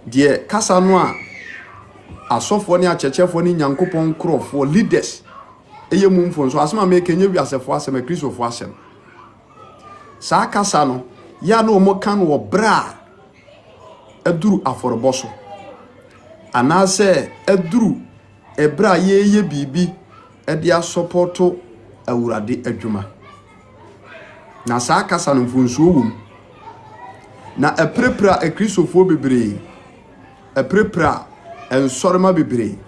de kasa no a asofo ne achechefo ne nyankopon krofo leaders eye mumfo so asema me kenye wiasefo asema kristofo asem saa kasa no ya no mo kan wo bra aduru aforboso anase aduru ebra ye bibi ede asupporto awurade adwuma na saa kasa no mfunso wum na eprepra kristofo bebre eprepra ensorema bebre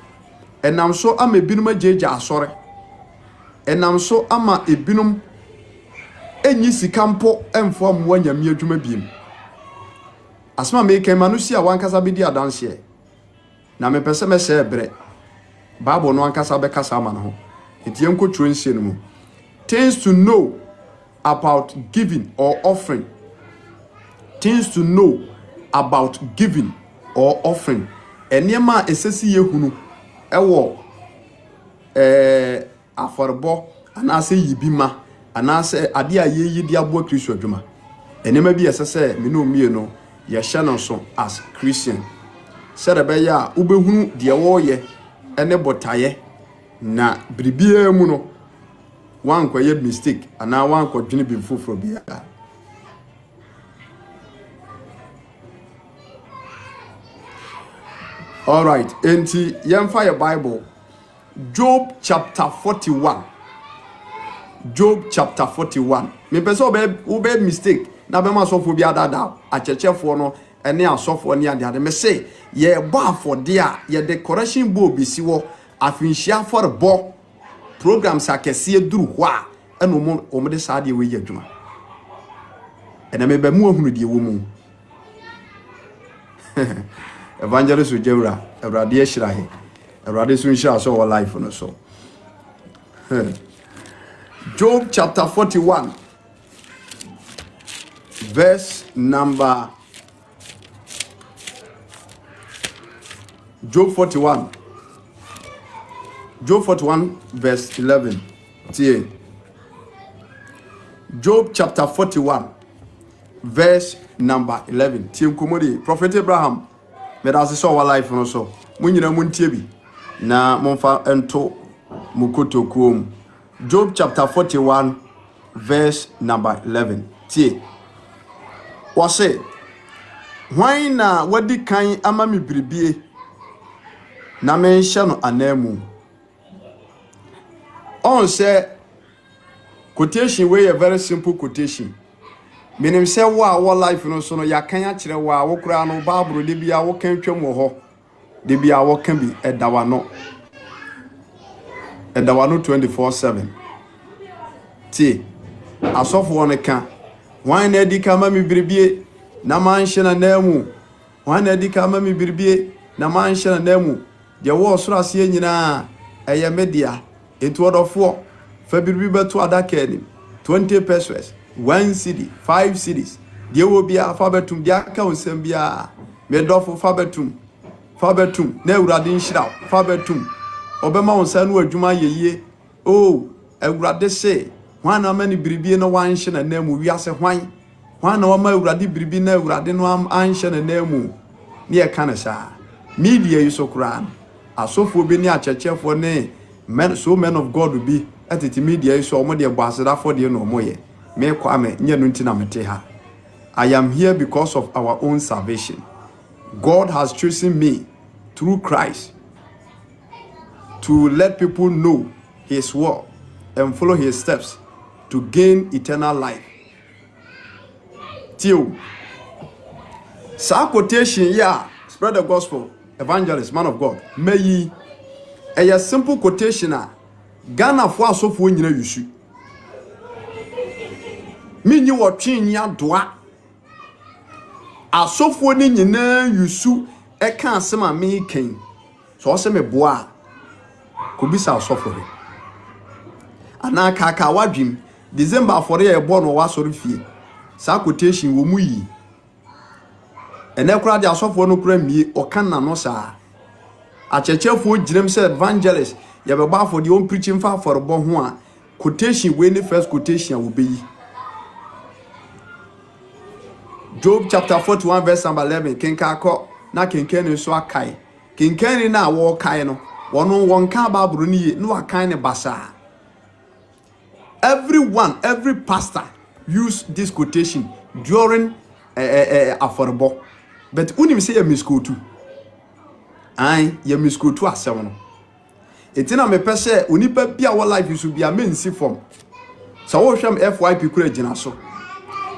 enam so ama ebinum ajeja asore enam so ama ebinum enyi sikampo emfo amwa nyame adwuma biem asma me kema no si a wankasa bedi adanse na me pese me se bre bible no wankasa be kasa ama no ho etie nkotro nsie no mu things to know about giving or offering, things to know about giving or offering. Enyema esesi yehunu ewo aforbo anase yibima anase ade a yeyi di abo Kristo adwuma. Enyema bi esese me no mie no ye hye so as Christian. Serebe ya ubehunu de wo ye ene botaye na bribie mu no one kwaye mistake ana one kwadwene bi foforo bia. All right, enti yemfa your Bible, Job chapter 41. Job chapter 41. Me person obe mistake na be ma sofo bia dada achechefo no ene asofo ne ade me say ye bo afode a ye decoration bo bisi wo afinhia for bo programs akese duru ho a eno mo de saade we yi adwuma ene me be mu ahunu de wo mu evangelist ujewra Ewrade ehirahe Ewrade so nhira so our life no so. Job chapter 41 verse number Job 41 verse 11. Tie. Job chapter 41 verse number 11. Tie komodi Prophet Abraham me da se so our life no so. Munyina muntie bi na monfa ento mukotokuom. Job chapter 41 verse number 11. Tie. Wase why na wadi kan ama me bribie na menhye no anamu. On say quotation wey a very simple quotation. Menim say wa our life no so no yakan a kire wa wo kura no Bible de bia wo kan twam wo ho de bia wo kan bi edawa no 24/7. Ti asofo on kan wan na di ka ma mi birbie na manhye na namu wan na di ka ma mi birbie na manhye na namu de wo soro ase nyina eye media etu odofo fa birbi beto adaka ni 20 pesos 1 cedi 5 cedis de wo bia fa betum de aka onsem bia me dofo fa betum na Ewrade nhira fa betum obema onsa no adwuma yeye oh Ewrade se hwan na mani birbi no wanhye na namu wiase hwan na wama Ewrade birbi na Ewrade no anhye na namu ne e kana sa media yisokura asofo bi ne achechefo ne men of God will be at the media so omo de boasada for de no moye me kwame nye no ntina mete ha. I am here because of our own salvation. God has chosen me through Christ to let people know his word and follow his steps to gain eternal life. Till sa quotation yeah, spread the gospel, evangelist, man of God. May a simple quotation a Ghana fo asofo nyina yusu minyi wotwe nya doa asofo ni nyina yusu e kan asema me ken so se me boa ko bisa asofo re ana kaka wadwim December afore e bo no wasoro fie sa quotation wo mu yi ene kura de asofo no kura mie o kan na no saa achechefo girem say evangelist ya be ba for the on preaching for bo ho a quotation we ni first quotation will be Job chapter 41 verse number 11 kenka ko na kenkeni so akai kenkeni na wo kai no wono wonka Bible ni ye no akai ne basa. Every pastor use this quotation during affordable, but unim say ya miskotu ya miskotu asem no etina me pese onipa bia wo life you should be a mensi form so wo hwem FYP kura gina so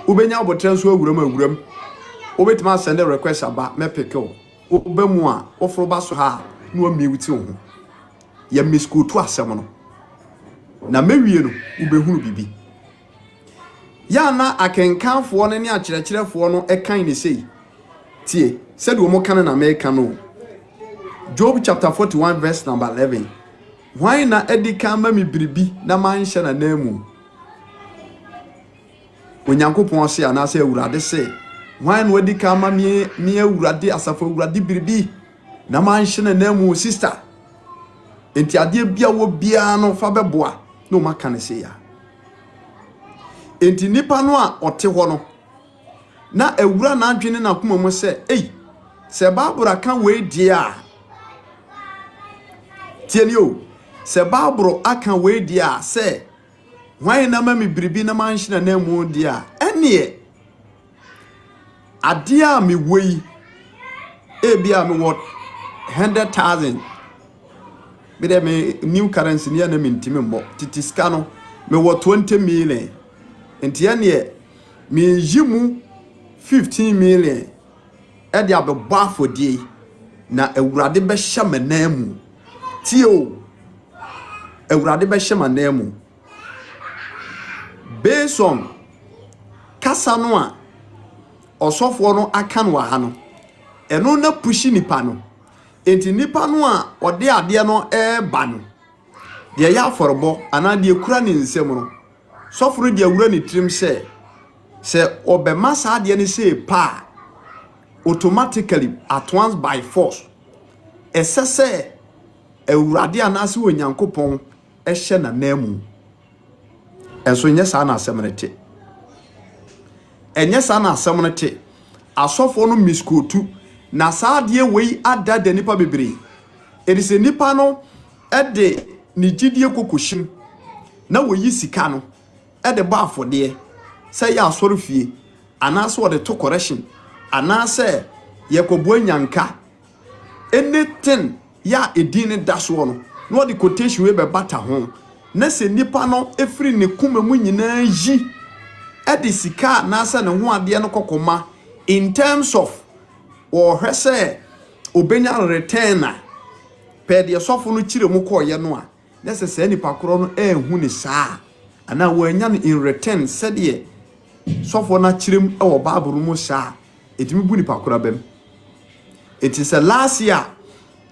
ubenya obotre so awuram obetima send a request aba me peke obemu a ofro ba so ha no amiwuti wo ya miskotu asem no na mewie no ubehunu bibi ya na akenkanfo no ne akyerɛkyerɛfo no ɛkan ne sei tie said wo mo kan na America no Job chapter 41 verse number 11 why na edika ma mi biribi na manhye na namu onyankopɔn se ana se awurade se why na edika ma mi awurade asafo awurade biribi na manhye na namu sister enti ade bia wo bia no fa beboa no maka ne se ya enti nipa no a ote ho no na awura na adwene na akoma mu se se Bible kan we dia tienio se Bible aka we dia se why na ma mi biribi na manhye na namu dia ene ade a mi wei bia mi what 100,000 be dem new currency ne na mi ntimi mbo titiska no me what 20 million enti ene mi yimu 15 million e dia be bafo die na awurade be hye manamu tio awurade be hye manamu based on kasa no a osofo no aka no ha no eno na pushi nipa no enti nipa no a ode ade no ba no de ya forbo ana de kura ni nsem no soforo de awura ni trim se obema sa ade ni se pa automatically at once by force esese awurade anase onyankopon ehye na namu enso nyesa na asemnete enyesa na asemnete asofo no miskotu na saade wei ada de nipa bebre edise nipa no ede ni gidie kokoshim na woyi sika no ede ba afode se ya asorofie anase wo de to correction anase yekobo nyanka anything ya edin daso no no the quotation we be bata ho na se nipa no efiri ne kuma mu nyina yi ede sika na asa ne ho ade no kokoma in terms of or hwese obenya return pe de sofo no kire mu koye no a na se nipa koro no ehu ne saa ana wo anya no in return said ye sofo na kirem e wo Bible mu saa etimi bu nipa koro bem it is a last year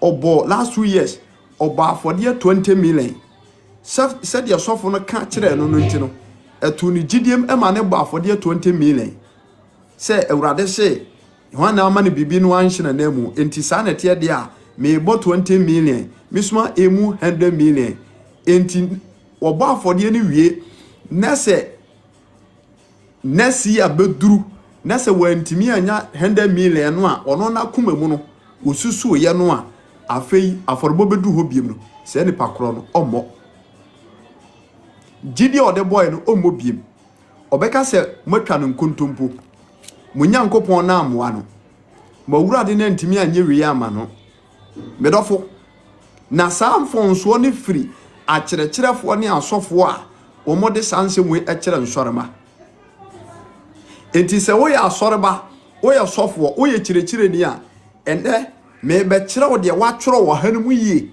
last 2 years afode 20 million said ye sofo no ka kire no nti no etu ni gidiem e ma ne bo afode 20 million say ewurade say Hwana amani bibi no anhye na namu enti sa na tie de a me bo 20 million misuma emu 100 million enti obo afode ni wie na se nesi abeduru na se wantimi anya 100 million no a ono na kuma mu no osusu ye no a afei aforbo bedu ho biem no se ni pakro no ommo gidi ode boy no ommo biem obeka se matwa no nkontompo munyankopon na amoa no mawurade na ntimi anye wiye ama no medofo na samfonso ne firi akyerekyerefo ne asofo a omode sansem ekere nsorema enti se wo ya asoreba wo ya sofo wo ya kyerekyere ni a ende me be kyere wo de watworo wo hanum yie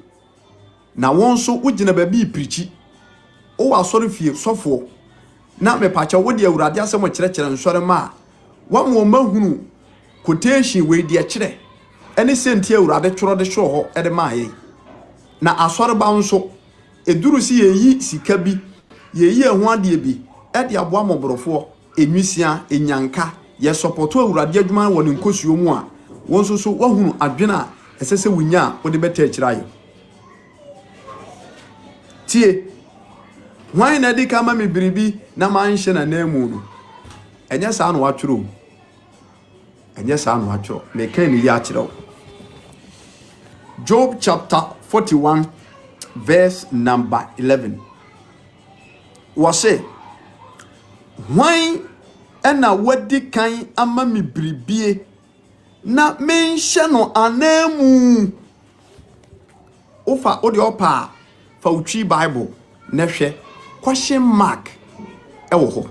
na wonso ugina ba bi prichi wo asore fie sofo na me pacha wo de awurade asem kyerekyere nsorema wa mo mahunu quotation we de kyere ene senti awurade tworo de hwo ho ede maaye na asoreba nso eduru si yeyi sika bi yeyi ehu ade bi ede aboa moborofo enwisia enyanka ye support awurade adwuma wɔ ne nkosuo mu a wonso so wahunu adwena esese wunya wo de beta kyere ayo tie why na de kama me biribi na manhye na namu no enye saa no watworo enye saa no watworo me kan ni ya kyerɛ Job chapter 41 verse number 11. Was say, why ena wadi kan ama mi bribie na menhye no anemu. Ofa odi opa fa utwi Bible na hwe question mark ewo ho.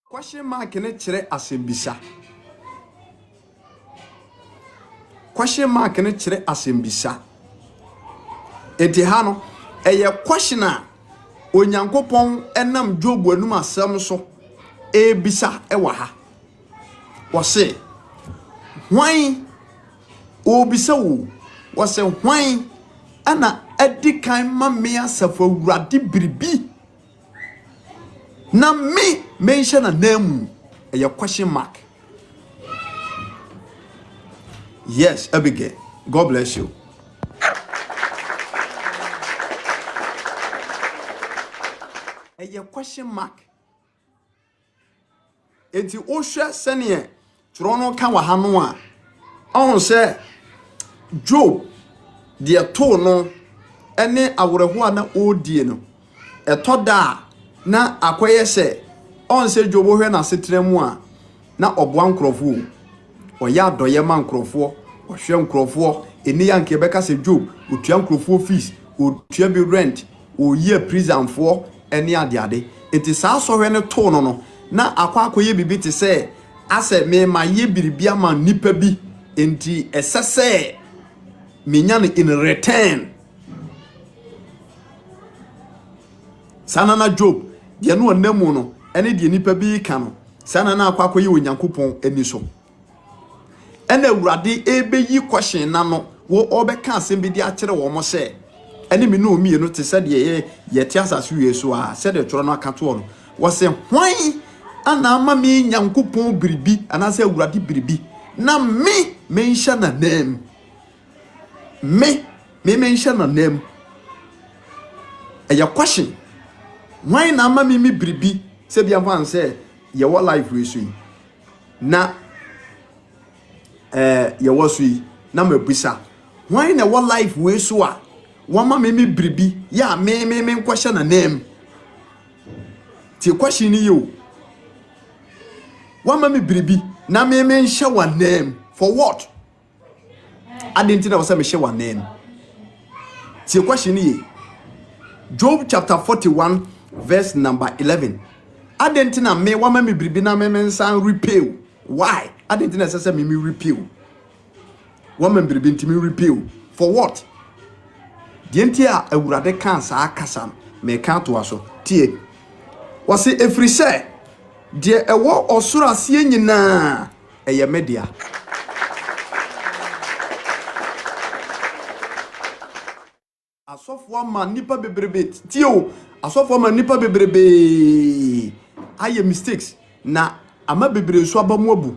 Question mark ne kire asembisa. Question mark ne kire asembisa. Enti ha no eye question a Onyankopɔn enam Job anum asɛm so ebisa ewa ha. Wɔse hwan obisa wo wɔse hwan ana adi kan ma me asafo awurade biribi na me mention na name eye question mark. Yes, Abigail, God bless you. Eye question mark. Enti ohwe sene trono ka wa hano a on say Job de to no ene aworeho na odie no etoda na akoye se on say Job hwe na setremu a na oboa nkrofo oya adoye man nkrofo ohwe nkrofo eni yanke beka se Job otua nkrofo fees otua bi rent oyi prison fo eni ade enti saa so hwe ne to no na akoye bibi te se ase me ma ye biribia ma nipa bi enti esese menya no in return. Sanana Job de no anamu no ene de nipa bi ka no sanana akoye Onyankopɔn ani so ena awurade ebeyi question na no wo obeka asem bi de akere wo mo se ene me no mie no te se de ye te asase wie so a se de toro no aka to no wo se hwan ana ama me Nyankopɔn biribi ana se awurade biribi na me menhya na nam me menhya na nam eya question why na ama me biribi se bia fan se ye wo life we so na ye wo so na mabisa why na wo life we so a wo ama me biribi ya me question na nam ti question ni yo one mami biribi na me menhye one name for what? I didn't know me share one name. See question here. Job chapter 41 verse number 11. I didn't know me one mami biribi na me mensan repeal. Why? I didn't know say me repeal. One mami biribi ntimi repeal. For what? The entire awurade kan sa akasa me kan to aso. Tie. Was it every say de ewo osoro asie nyina eye media asofo ma nipa bebrebe tio asofo ma nipa bebrebe aye mistakes na ama bebrebe so abamu abu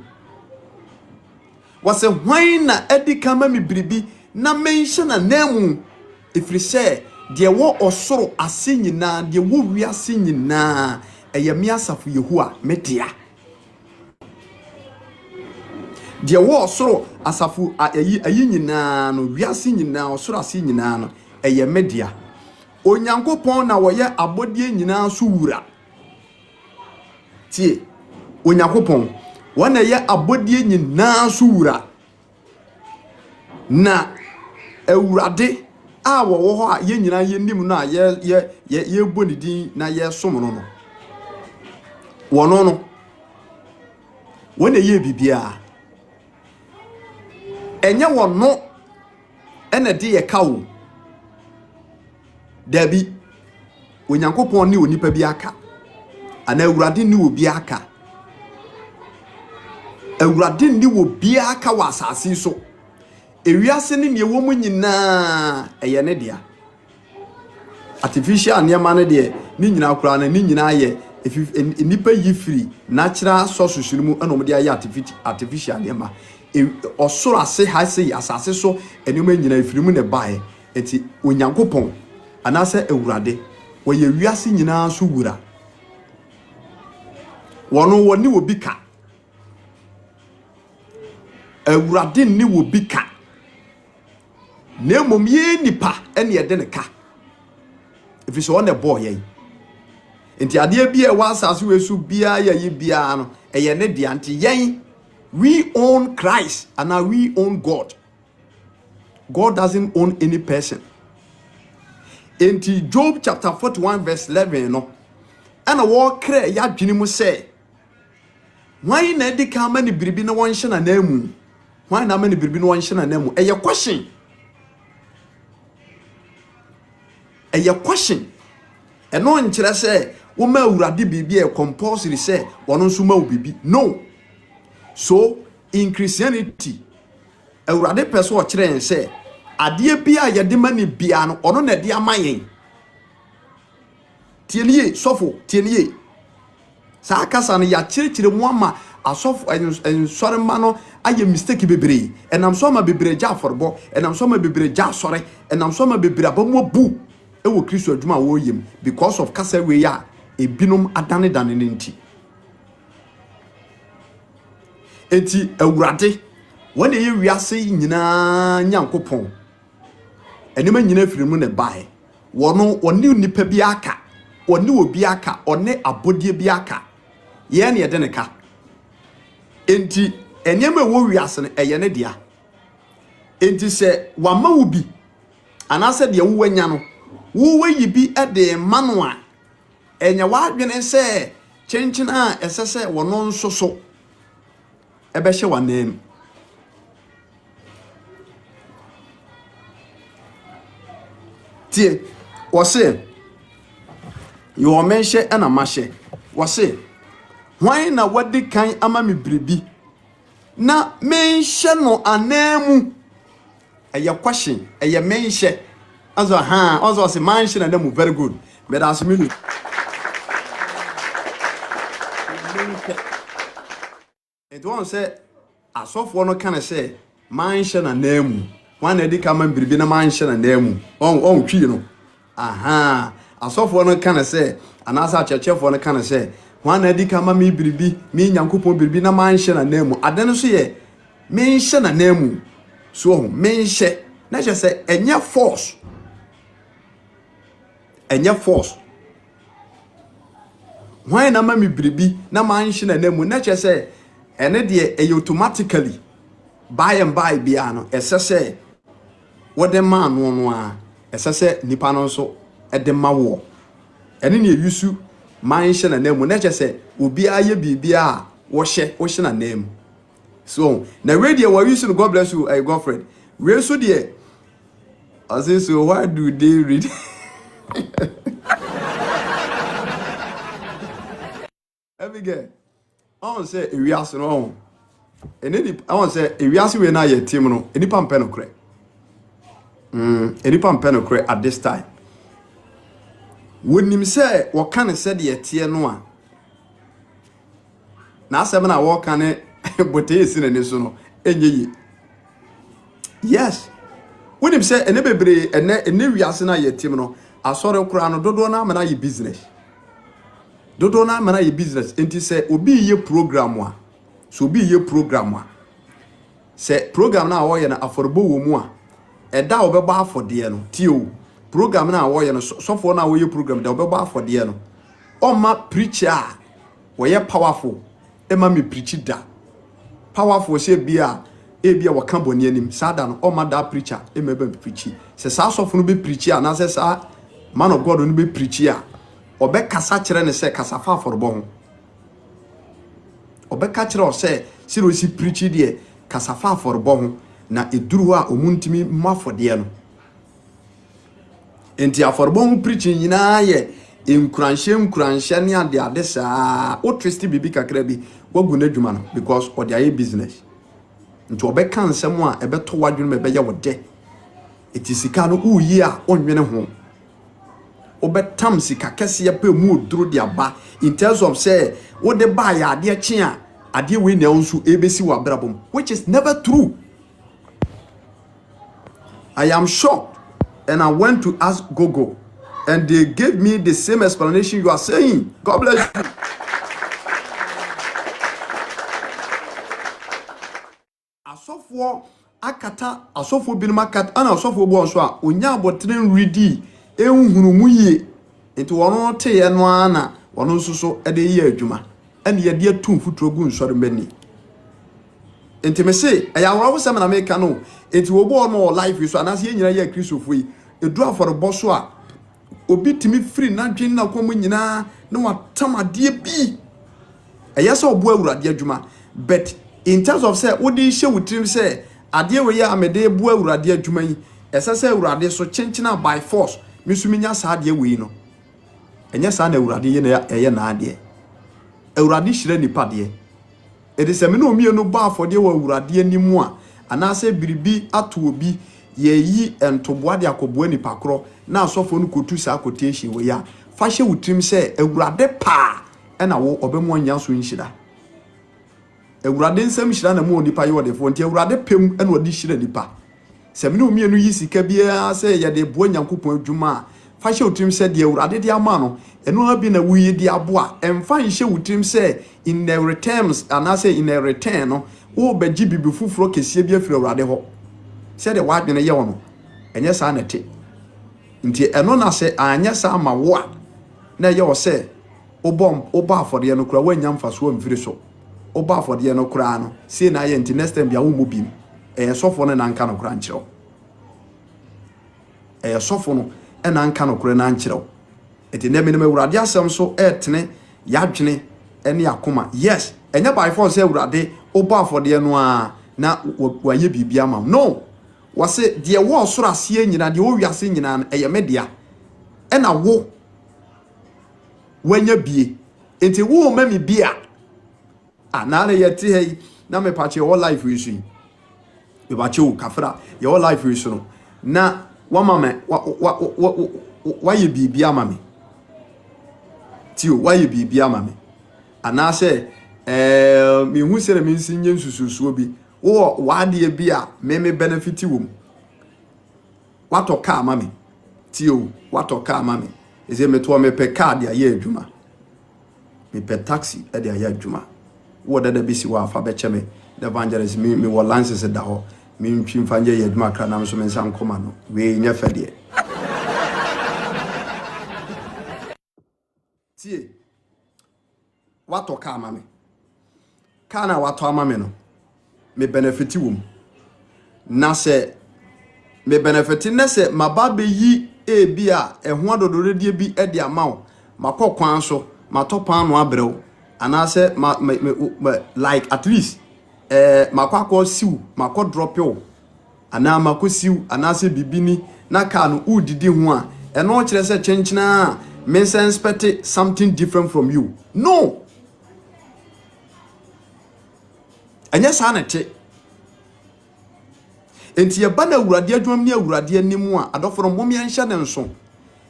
wase hwan na edi kama mi biribi na mention na nemu ifrise de ewo osoro asie nyina de wo wi asie nyina eye mi asafu Yehua media de wo osoro asafu ayi nyina no wiase nyina osoro ase nyina no eye media Onyankopɔn na wo ye abodie nyina so wura tie Onyankopɔn wona ye abodie nyina so wura na awurade a wo ho a ye nyina ye nim no a ye bonidi na ye som no no wono no wona ye bibia enye wono ene de ye kawo dabi Onyankopɔn ni onipa bi aka ana awurade ni obi aka awurade ni obi aka wa asase so ewiase ni ne wo mu nyina eye ne dia artificial niema ne de ni nyina kura na ni nyina ye nipa yi free natural sources mu enom de aye artificial niema osoro ase ha se asase so enema nyina ifiri mu ne bae enti Onyankopɔn anase awurade wo ye wiase nyina so wura wono woni obi ka awurade ni wo bi ka na mom ye nipa ene ye de ne ka if so on the boy ye enti ade bia wa asase we su bia ya yi bia no eye ne dia nti yen we own Christ and now we own God. God doesn't own any person. Enti Job chapter 41 verse 11 no and a war cry ya dwene mu say why na de ka ma ne biribi na won hye na namu why na ma ne biribi na won hye na namu eye question eno nkyere say wo ma awurade biribi e compulsory say wono nso ma wo biribi no. So in Christianity awurade pese o kyere en say ade bia ye de ma ne bia no ono na de amayen tienie sofo tienie sa akasa no ya kyerkyere mu ama asofo ensore ma no aye mistake bebre enam so ma bebre ja aforbo enam so ma bebre ja sore enam so ma bebre abamu bu ewo Kristo adwuma wo yim because of kasa we ya ebinom adane dane nti enti awurade wona ye wiase nyina nyankopon enema nyina firimu ne bae wono oni nipa bi aka oni obi aka one abodie bi aka ye ne de ne ka enti enyema wo wiase ne eye ne dia enti se wama wo bi anase de wo wanya no wo wayi bi ede mano a enya wadwene se chenchina esese wono nso so ebe hye wanem tie wose yo menhye na mahye wose hwan na wadi kan ama me biribi na menhye no anamu eye question eye menhye azo azo se manhye na dem very good but as me it won't say asofo no kan say manhye na namu wan na di ka man biribi na manhye na namu on twi no asofo no kan say anasa chechefo no kan say wan na di ka ma me biribi me nyankopon biribi na manhye na namu adene so ye menhye na namu so menhye na je say enya force wan na ma me biribi na manhye na namu na je say ene de automatically by and by bia no esese what the man no a esese nipa no so ede mawo ene ne yusu man hye na nemu na chese obi aye bibia wo hye na nemu so na radio we yusu no God bless you Godfred we so de I say so why do they read Abigail on say ewiase no enedi I want say ewiase we na ye team no enipa mpe no kre enipa mpe no kre at this time wonim say wo kan say de tie no a na asem na wo kan bote esi na ne so no enyeyi yes wonim say ene bebre ene wiase na ye team no asore kura no dodo na amana ye business dodo na amana ye business enti say obi ye program a so obi ye program a say program na wo ye na aforbo wo mu a eda obeba afode no tio program na wo ye no sofo na wo ye program da obeba afode no oma preacher wo ye powerful ema me preach da powerful say bia ebia wo kan boni anim sada no oma da preacher ema be preach say sa sofo no be preach na say sa man of God no be preach a obe kasa kire ne say kasa fa aforbo ho obe ka kire o say si preach de kasa fa aforbo ho na eduru a omuntimi mafode no enti aforbo ho preaching nyina ye enkuranhye ne ade saa o twist bibi kakra bi wagu na dwuma no because o dey business nti obe kan nsem a ebe to wadwunu me be ye wode etisika no uyi a onwene ho obe tam sika kese ye pe mu oduru de aba in terms of say wo de ba ya ade kye a ade we na nso ebesi wa brabom which is never true. I am shocked and I went to ask Gogo and they gave me the same explanation you are saying. God bless you. asofo akata asofo binom akata ana asofo bo nso a onya abotren redi ehunu mu yie enti wono te ye no ana wono nso so ede ye adwuma ene ye de atum futuro gu nsore mbani enti me se ayawra wo se na me ka no enti wo bo no life so anase ye nyina ye kristofo yi edu aforo bo so a obi timi free na dwen na komo nyina na watamade bi eyesa obo awurade adwuma but in terms of say wodi hye wutrim say ade we ya amede bu awurade adwuma yi esa say awurade so chenchina by force misuminya sa ade we yi no enye sa na awurade ye na eye na ade awurade hire nipa de ede se me no mie no ba afode wa awurade animu a anase biribi ato obi ye yi entoboa de akoboa nipa kro na asofo no kotu sa akotiehye we ya fa hye wutrim say awurade pa ena wo obemu anya so nhira awurade nsam hira na mu nipa ye wodefo nti awurade pem ena odi hira nipa se me no mienu yi sika bia say ye de bo nyankopon adwuma fa hye wutrim say de awurade de ama no eno abi na wuyi de aboa emfa hye wutrim say in the returns and I say in a return no wo beji bibi fufuro kesie bia firi awurade ho se de wadwene ye wono enye sa na te nti eno na se anya sa ma wo a na ye wo se oba afode no kura wanya mfaso mfiri so oba afode no kura no se na ye nti next time bia wo mu bim sofo no na nka no kura nkyerɛw sofo no na nka no kura na nkyerɛw eti na me awurade asɛm so etene yadwene ene akoma yes enye by force awurade oba afode no a na waye bibia ma no wase de wo soro ase nyina de wo wiase nyina no eye media ena wo wanya bie enti wo ma mi bia anana yete hey na me pache wo life issue e ba che wo kafra ye wo life issue no na wa mama wa ye bibia ma me tio wa ye bibia ma me anase mi hu sere mi nsinye nsususuo bi wo wade bia me benefit wom watoka ma me tio watoka ma me eze meto me pe card ya ye adwuma me pe taxi e de ya adwuma wo dada bisi wa fa be cheme the evangelist me wo lances da ho me ntwi mfanye ye adwuma kra na so me nsan koma no we nya fede tie watoka ma me kana wato ama me no me benefit wom na se me benefit na se mababe yi ebia eho adodoredie bi e de amawo makokwan so matopan no abrew anase like at least makwakọ siw makọ drop yo ana makọ siw anase bibini na ka no udidi ho a eno kire se chenchina me expect something different from you no anya sa na te enti ye bana awurade adwam ni awurade animu a adoforo mmom ye nhya ne nso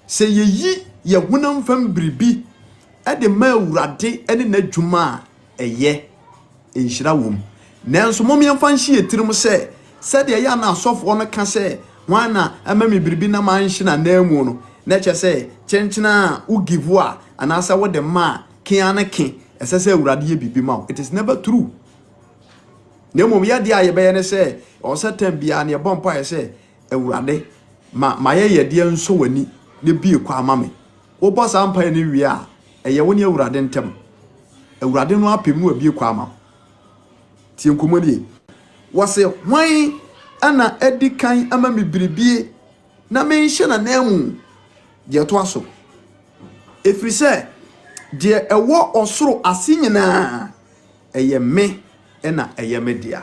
se ye yi ye hunam fam biribi e de ma awurade ene na dwuma a eye enhyira wom nanso mmom ye mfa nhye etirim se de ya na asofo no ka se wana ama me biribi na ma nhye na namu no na che se chenchina u give a anasa wo de ma kiana kin esese awurade ye bibi ma it is never true nemo ya dia ye be ne se o setem bia ne bompa ye se awurade ma ye de nso wani ne bi kwa amame wo boss ampa ne wi a eye woni awurade ntem awurade no apemu abi kwa ama tie nkomodi wase hwan ana edikan ama me biribie na me nhye na namu je to aso efri se de ewo osoro ase nyina eye me ena eye media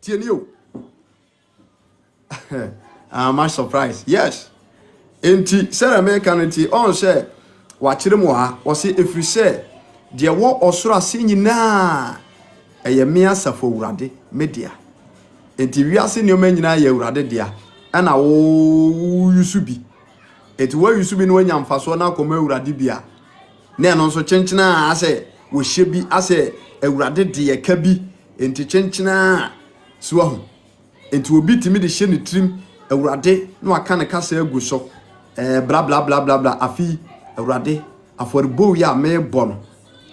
tienio I'm surprised yes enti sere me kanenti on share wa kire mu ha wo se efri se de wo osoro ase nyina eye me asafo wurade media enti wiase ne o manyina ye wurade dia ana wo yusubi enti wo yusubi no anya mfaso na akoma wurade bia na eno nso chenchena ase wo hye bi ase awurade de ye ka bi enti chenchena suwa ho enti obi timi de hye ne trim awurade no aka ne kasa agu so bla bla bla bla bla afi awurade aforebo ya me bono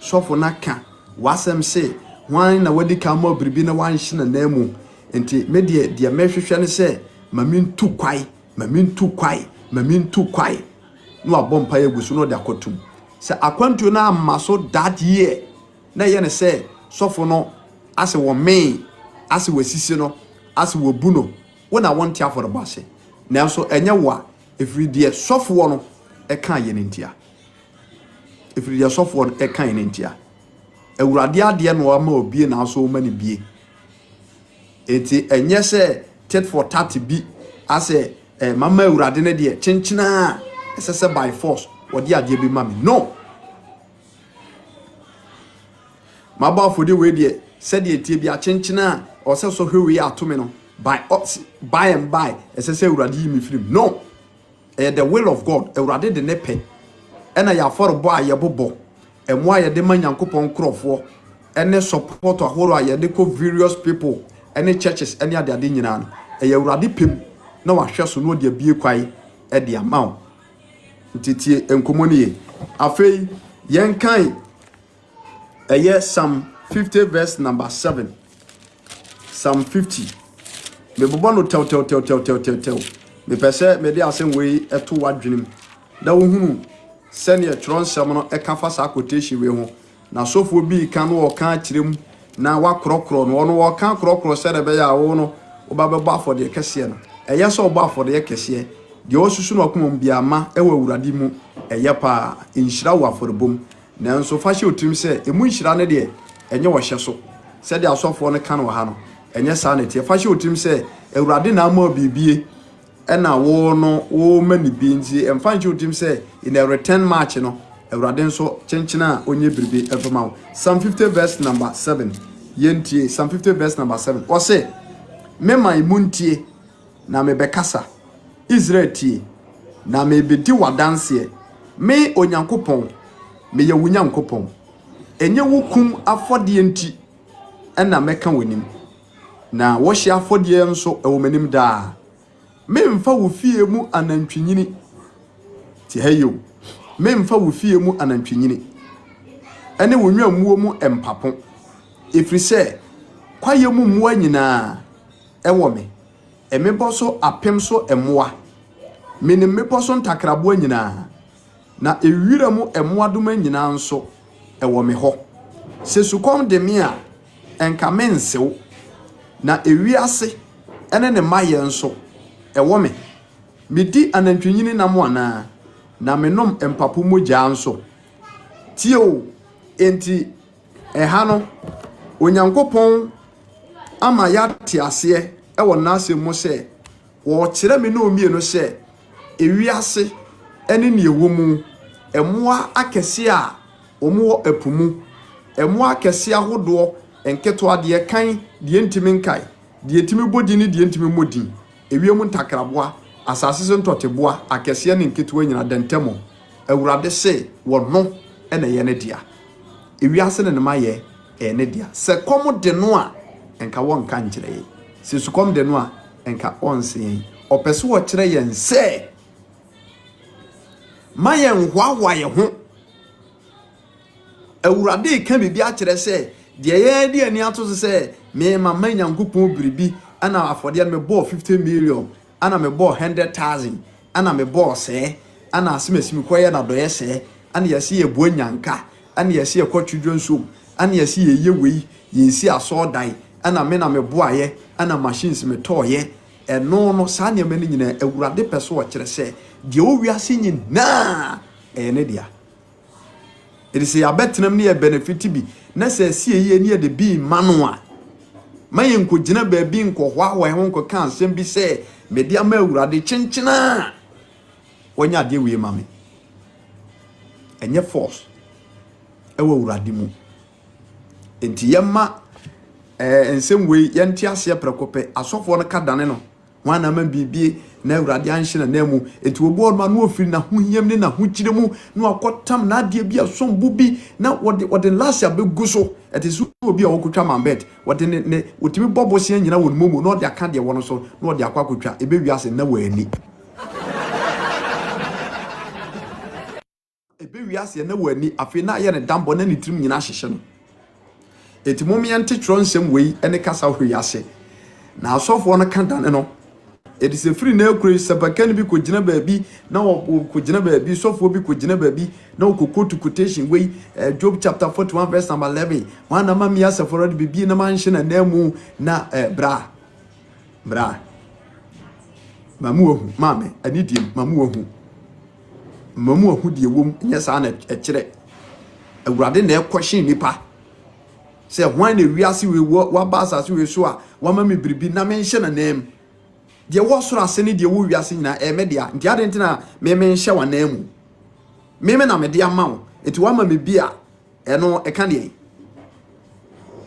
sofo na ka wasem se wan na wadi ka ma biribi na wan hye na mu enti me de mehwehwe ne se mamintu kwai no abompa yegusu no de akotum se akwantu na amaso that year na ye ne se sofo no ase wo me ase wasisi no ase wo buno wona wonte aforebo ase na so enye wa efridie sofo no eka ye ne ntia efridie sofo no eka ye ne ntia awurade ade no ama obie na so ma ne bie eti enye se tet for 30 bi ase mama awurade ne de chenchina esese by force wodi ade bi mami no maba for the way de said the tie bi a chenchina o se so hwe atome no by and by esese awurade yi mi film no the will of God awurade de ne pe ena ya for bo a ye bobo emo a ye de manyankopon krofo ene support ahoro a ye de ko various people ene churches ene ade nyina no e awurade pem na wahwe so no de bie kwai e de amaw ntitie enkomoni ye afei yen kan Psalm 50 verse number 7 Psalm 50 me bobo no tel me pese me de asen we eto wadwenem da wo hunu sene tronsem no eka sa quotation we ho na sofo bi kan no oka kirem na wakrokro no no oka krokro se de be ya wo no obabeba for de kese no so oba for de kese de osusu no komom bia ma ewa awurade mu pa inhira wo aforbom na nso fashe otim se emu inhira ne de enye wo hye so se de asofo no kan wo ha no enye sa na tie fashe otim se awurade na ama bibie ena wo no wo mani bi nzi emfanche otim se in a return match no awurade nso chenchina onye biribi efema wo Psalm 50 verse number 7 yentie Psalm 50 verse number 7 o se me man muntie na me bekasa Israel tie na me bedi wadanse me onyankopon me ye wunyankopon enye wukum afode enti ena meka wonim na wo hye afode nso ewomanim da me mfa wo fie mu anantwinyini ti hayo me mfa wo fie mu anantwinyini ene wo nwamuo mu empapo efrise kwaye mu muwa nyina ewo me emeboso apemso emoa mene meboso ntakrabo nyina na ewira mu emoadoma nyina nso ewo me ho sesukom de me a enka mensew na ewiase ene ne maye nso ewo me medi anantwinyini namwana na menom empapo mogya nso tio enti eha no onyankopon ama ya tiase ewo nase mu se wo kire me no mie no se ewiase ene ne ewo mu emoa akese a omo epumu emoa akese ahodo enketo ade kan de ntimi nkai de ntimi bodi ni de ntimi modi ewiemu ntakraboa asase so ntoteboa akese ne nketo nyina dentemo awurade se wono ene ye ne dia ewiase ne maye ene dia se komo de no a enka won kan kire se su kom de no a enka onse opese wo kire yen se maye nhwawa ye ho awurade ka bibi a kire se de ye de ani ato se me mama nyankopon biribi ana afode me ball 50 million ana me ball 100,000 ana me ball se ana asimesimi koye na doye se ana yesi ye bo nyanka ana yesi ye kwatwudwo nso ana yesi ye yewei yesi aso dai ana me na me boaye ana machines me toye eno no sa ne mani nyina awurade pese wo kire se de o wiase nyina ne dia it is a betenam ne benefit bi na se sie ye ne de bi manoa maye nko gina ba bi nko hwa he nko kan asem bi se me dia ma awurade chenchena wonya de wie mame enye force ewo awurade mu enti yema ensem we yenti ase prekope asofo no kadane no wana ma bibie na awurade anhye na mu enti obo ma no ofiri na hohiam ne na hokyire mu na akotam na ade bi asombu bi na wode last ya begu so etisu obi a wokotwa mambet wode ne otimi bobosia nyina won momu na ode aka de wono so na ode akwa kotwa ebe wiase na wani wiase na wani afi na ye ne dambo na ne tirim nyina hyehye no enti momiante tro nsem wei ene kasa wiase na asofo no ka dan no it is a free na ekure sabakan bi ko gina baabi na ko gina baabi sofo bi ko gina baabi na ko quote quotation wei Job chapter 41 verse number 11 wana mami asafo bi bi na manhye na namu na bra mamu ohu mame anidim mamu ohu die wom nya sa na ekire awurade na ekwohye nipa se hwan na wiase we wa ba asase we so a wa mami biribi na menhye na nam de wo soro ase ne de wo wiase nyina media nti ade ntina me menhye wa namu me na me de ama wo eti wa mami bia eno eka de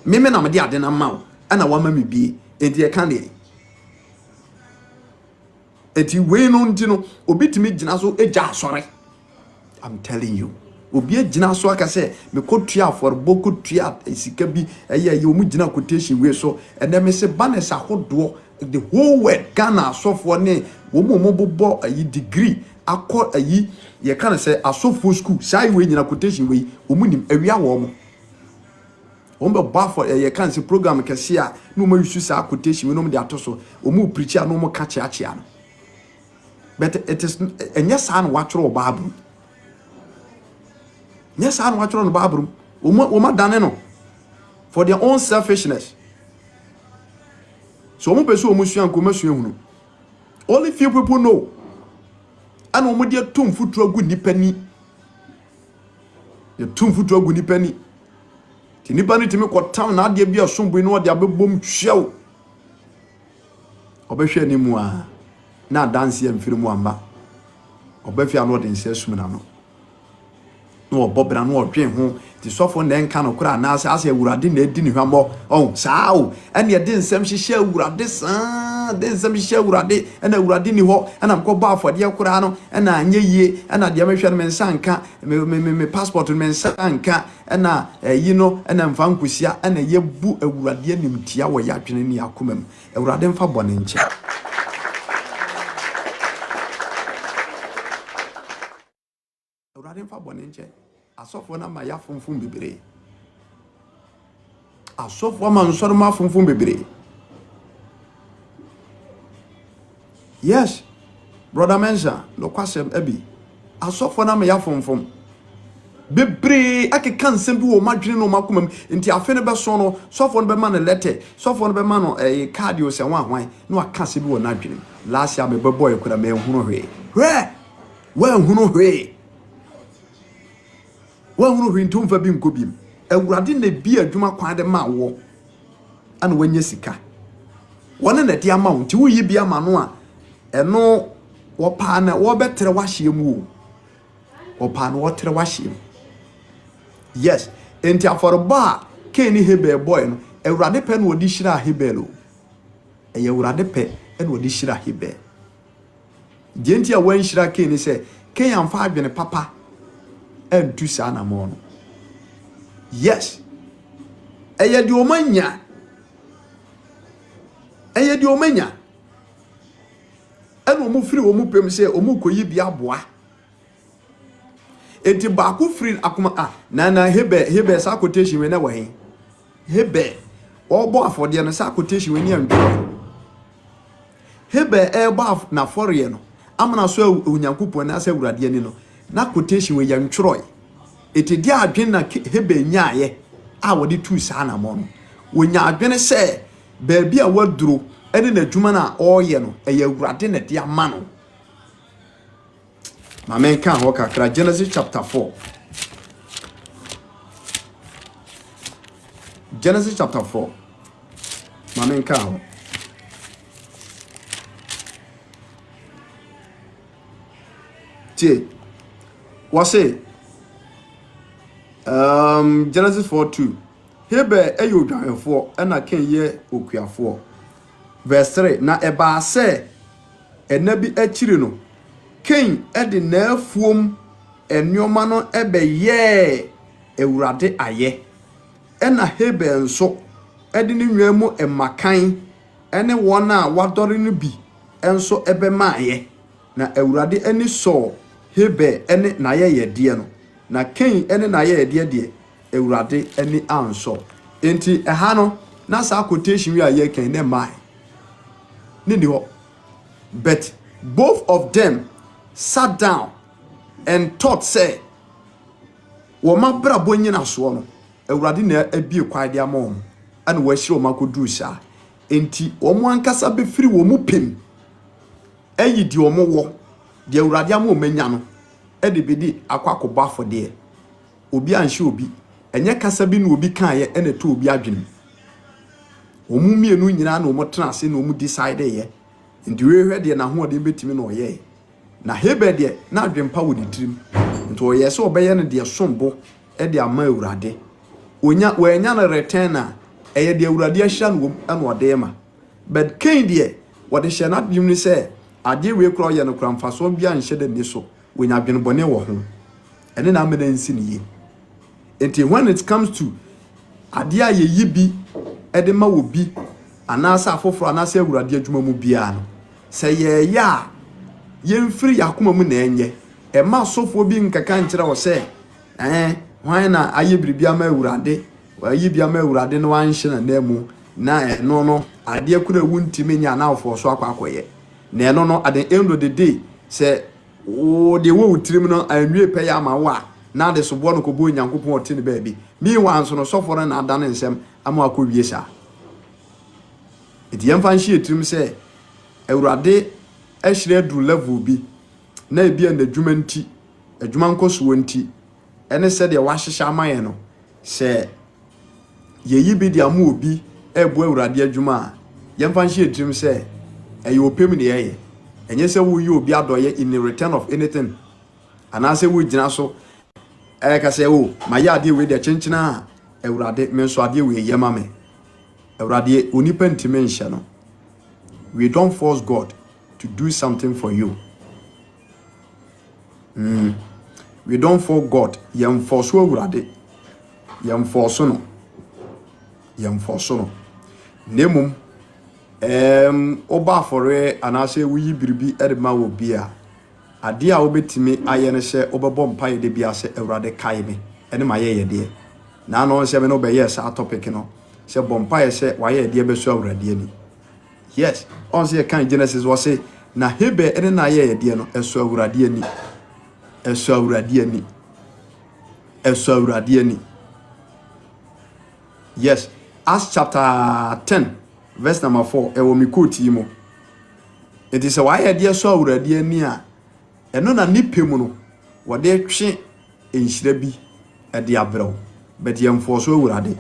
me na me de ade na ama wo ana wa mami bie enti eka de eti we no ntino obitimi gina so eja asore. I'm telling you obi agina so aka se me kotua for boku tua esika bi eye omu gina quotation we so ene me se banes ahodo the whole world Ghana asofo ne wo mo bobo ayi degree akọ ayi ye kan se asofo school sai we nyina quotation we omu nim awia wo mo be ba for ye kan se program kese a no mo yusu sa quotation we no mo de atoso omu preach a no mo ka chia no but it is enya sa na watro Bible. Yes, I don't watch on the Bible. Uma done no for their own selfishness. So mo peso mo suan ko masua hunu. Only few people know. And omo dia tum futuro gu nipa ni. Ye tum futuro gu nipa ni. Ti nipa ni timi ko town na ade bia sombo no de abebom hwew. Obehwe ni mu a na dance am firi mu amba. Obefia no de nse sum na no. No bobra no odwen ho ti sofo na enka no kura na ase awurade na edi ni hwambo saa o ene de nsem hihye awurade saa de nsem hihye awurade ena awurade ni ho ena mko ba afode kura no ena anye yie ena de mehwe no mensanka me passport no mensanka ena yi no ena mfa nkusia ena yebu awurade animtia wo ya adwene ni akomam awurade mfa bone nche awurade mfa bone nche asofo na ma ya funfun bibire asofo ma nsoro ma funfun bibire. Yes brother Mensa no kwasem abi asofo na ma ya funfun bibire akeka nsem bi wo madwene no makomam nti afe ne be so no sofo no be ma no letter sofo no be ma no cardio se wan hwan no aka se bi wo nadwene last year me be boy kura me hunu hwe hunu hwe wahunu hwintum fa bi nkobim awurade na bi adwuma kwan de ma wo ana wanya sika wona na de ama wo nti wo yi bi ama no a eno wo pa na wo betre wahye mu wo pa na wo tre wahye. Yes enti aforoba keni hebe boy no awurade pe na odi hira hebelo awurade pe na odi hira hebe genti a wan hira keni se ken amfa adwene papa and to sana mono. Yes. Eye di omanya. Eno mu firi omu pem se omu koyi bia boa. Enti ba ku firi akoma na hebe sa quotation we na wa hin. Hebe obo afode no sa quotation we ni andwo. Hebe eba na fore no. Amana so onyankopon na sa awurade ni no. Na quotation we yan twroi eti dia adwen na hebe nyaaye a wodi tu saa na mo no wonya adwen se baabi a waduro ene na dwuma na oye no eye awurade na dia ma no ma men kan ho kakra Genesis chapter 4 ma men kan ho what's it? Genesis 4:2. Hebe eyo dwanfo na ken ye okuafo. Verse 3 na eba se enabi akiri no ken ede na afuom enwoma no ebe ye ewurade aye. Ena hebe nso ede ne nwamu emakan ene wona wadore no bi enso ebe maaye na ewurade ani so hebe ene na ye de no na Cain ene na ye de Ewurade eni anso enti eha no na sa quotation wi aye Cain ne mai ni ho but both of them sat down and thought say wo ma brabo nyina so no Ewurade na abie kwade amom ana wo ahire wo makoduru sha enti wo mo ankasa be firi wo mu pem ayi di wo mo wo de Ewurade amom manya no e de bedi akwakoba afode obi anhye obi enye kasa bi na obi kan ye ene to obi adwene omu mienu nyina na omo tena ase na omu decide ye ndi we hwe de na ho de betimi na oye na hebe de na adwempa wo di tirim nti oye se obeye ne de sombo e de ama Ewurade onya wenya na return a eye de Ewurade ahia no ana ode ma but Cain de what is not you say ade we kro ye no kra mfaso bia nhye de ni so wonya adwene bone wo ho ene na amena nsi ni ye enti when it comes to ade a ye yibi ede ma wo bi anasa afoforo anasa Ewurade adwuma mu bia no se ye ya ye mfiri yakoma mu na enye e ma sofo bi nkaka nkyere wo se hwan na aye biribia ma Ewurade wa yi bia ma Ewurade no wanhye na namu na no ade akura wuntimi nya na afo so akwakoye na eno no at the end of the day se o de wo utirim no anwie pe ya ma wa na de so bo no ko bo Nyankopon ote ne baabi mi wan so no sofo na adane nsem ama akowie sha edi yemfa nhye etirim se Ewurade ahire du level bi na bia na adwuma nti adwuma nkoso nti ene se de wahyehyɛ amaye no se yeyi bi de amu obi ebo Ewurade adwuma a yemfa nhye etirim se eye opem ne ye enye se wo yi obi adoye in the return of anything anase wo gyina so ka se wo maye ade we de chenchena Ewurade me so ade we yema me Ewurade onipa ntime nhye no we don't force God to do something for you. We don't force God. Yam force Ewurade. Yam force no. Yam force no. Nemum oba fore anase wuyi biribi edema wo bia. Ade a obetimi aye ne se obebo mpaye de bia se Ewurade kai me. Ene maye ye de. Na no se me no be yes a topic no. Se bompaye se waye de be so Ewurade ani. Yes, on say kan Genesis was say na hebe ene na ye de no eso Ewurade ani. Eso Ewurade ani. Eso Ewurade ani. Yes, Acts chapter 10 verse number 4 ewo mi quote mo. It is why ye de eso Ewurade ani a eno na nipem no wo de twe enhyira bi e de abrew. But ye mfo so Ewurade.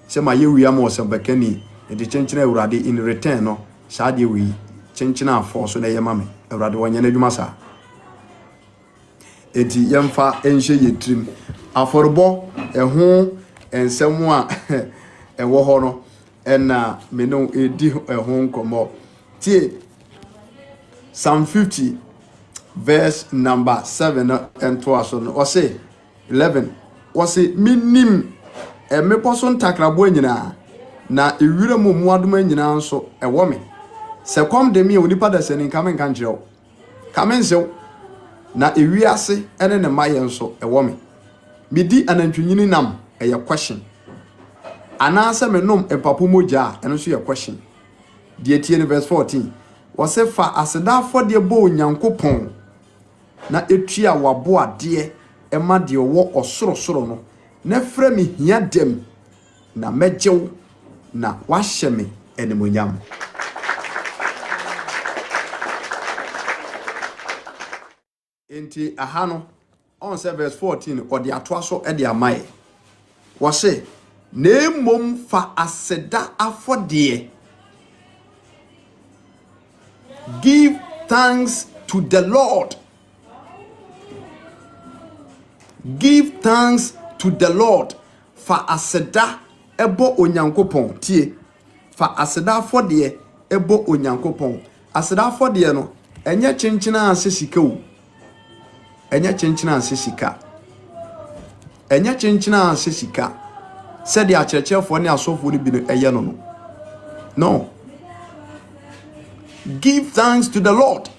Se ma ye wi am wo se bekani e de chenchena Ewurade in return no sa de wi chenchena afo so na ye mame Ewurade wonye na adwuma sa enti yemfa enhye yetrim aforbo eho ensemu a ewo ho no ena me no edi eho nkomo tie Psalm 50 verse number 7 and 12 o say 11 o say minim meposo ntakrabo nyina na ewira mu muadoma nyina nso ewo me se kom de mi onipa da sani kamen kan kire o kamen se na ewiase ene ne maye nso ewo me medi anantwunyini nam eye question anase me nom epapo moja eno so ye question de tie ne verse 14 wose fa aseda fode bo Onyankopon na etua wabo ade ema de wo osoro no na fra mi hia dem na mejew na wahye me enemonyam. Enti ahano on verse 14 odi atoa so e de amaye wo se na emom fa aseda afode give thanks to the Lord. Give thanks to the Lord fa aseda ebo Onyankopon tie fa aseda afode ebo Onyankopon aseda afode no enye chenchena asesika o enye chenchena asesika enye chenchena asesika said ya churchefo ne asofo ni bi no eye no no give thanks to the Lord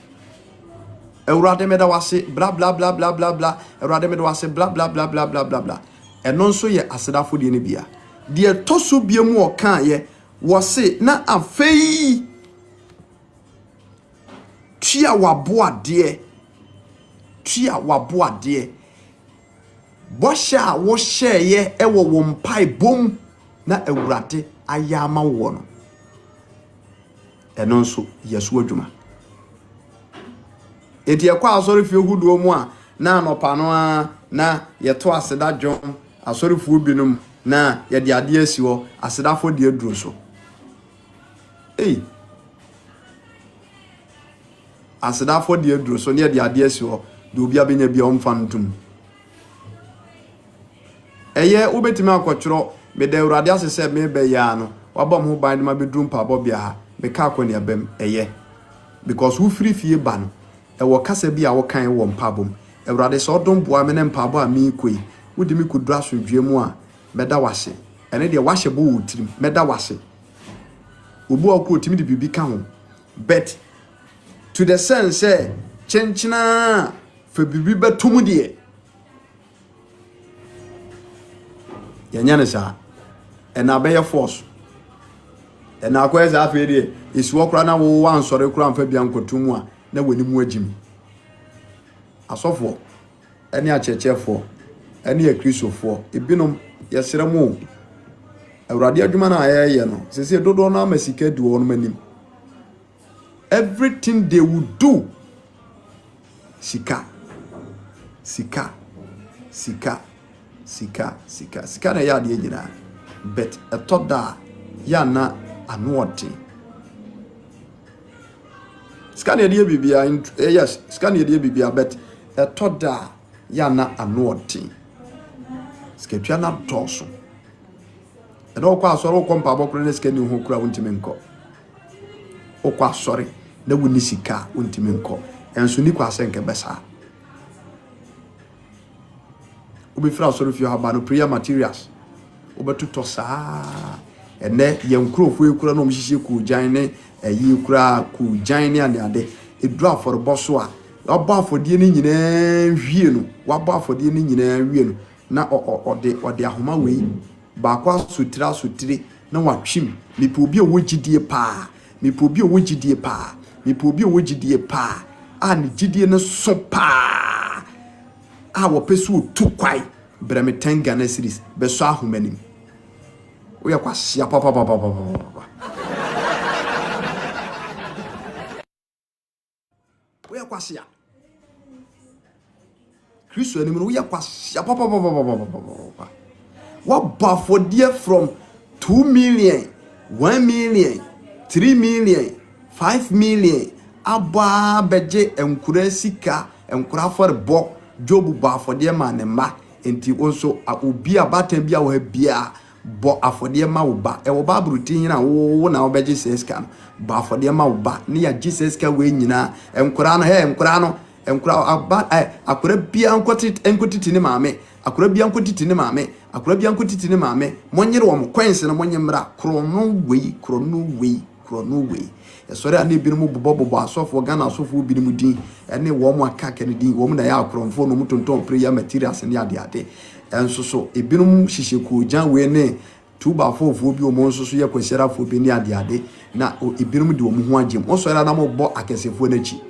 Awurade meda wase bla bla bla bla bla bla. Awurade meda wase bla bla bla bla bla bla bla. Eno nso ye asedafo de ne bia. De toso bia mu okan ye wose na afei tua waboa de bosha wo sheye ewo wo mpai bom na Awurade ayama wo no eno nso yeso adwuma edi ekwa asori fie huduo mu a na anopa no a na yeto aseda dwom asori fu binum na ye de ade asi ho asedafo de aduro so asedafo de aduro so ne de ade asi ho de obi abenya bia omfa ntum eye ubetimi akotworo me de Awurade asese me be ya no wabom ho ban ma bedrum pa bobia ha me ka akoni abem eye because wo free fie ba no e wo kasa bi a wo kan wo mpabom Awurade so dom boa me ne mpabo a me koi wodi mi kudra so dwie mu a meda wase ene de wahye bo wotrim meda wase obu akwo timi de bibi ka ho bet to the sense chenchina fa bibi betum de yanyane sa ena be force ena akweza afi de isi okura na wo wansore kura mfa bia nkotum a na wani mu agimi asofo ene achechefo ene akristofo ebinom yesere mu Awurade adwuma na ayeye no sese dodo na amasika di won manim everything they would do sika na ya de nyina bet etoda ya na anote sika na de bibia yes sika na de bibia bet etoda ya na anote sika twa na toso edo kwa asoro ko mpa bokro na sika ni ho kura wontimi nko okwa asore na woni sika wontimi nko enso ni kwa asenke besa ubifra asoro fi haba no prayer materials obetuto saa ene yenkrofo ekura no mhihye ku jan ne ayi kura ku jan ne ade edu aforbo so a wabọ afodie ni nyina hwie no wabọ afodie ni nyina hwie no na ode ahoma wei ba kwa sutire na watwim mipo bi owogidie pa a ne gidie ne so pa a wo pesu tu kwai bremetenga na series be so ahomanim wo yakwasia papa wo yakwasia Kristo anim wo yakwasia papa what bafodie from 2 million 1 million 3 million 5 million aba beje enkura sika enkura for bo jobu bafodie ma ne ma enti onso obi abatan bia wo ha bia bo afodie ma wo ba e wo ba brutin na wo na wo beje seska ba afodie ma wo ba ne ya Jesus ka we nyina enkura no aba akura bia enkotiti ne maame akura bia nkotiti ne maame monyere wo kwense na monyemra krono wei esore ani binom bobo asofo Ghana asofo binom din ene wo mo aka kan din wo mo na ya akromfo no mutonton prayer materials ne ade enso so ebinom hihye ko jan we ne tuba fofo bi o mo nso so ye kwesera fo bi ne ade na ebinom de wo mo ho agem o sore na mo bo akesefo na chi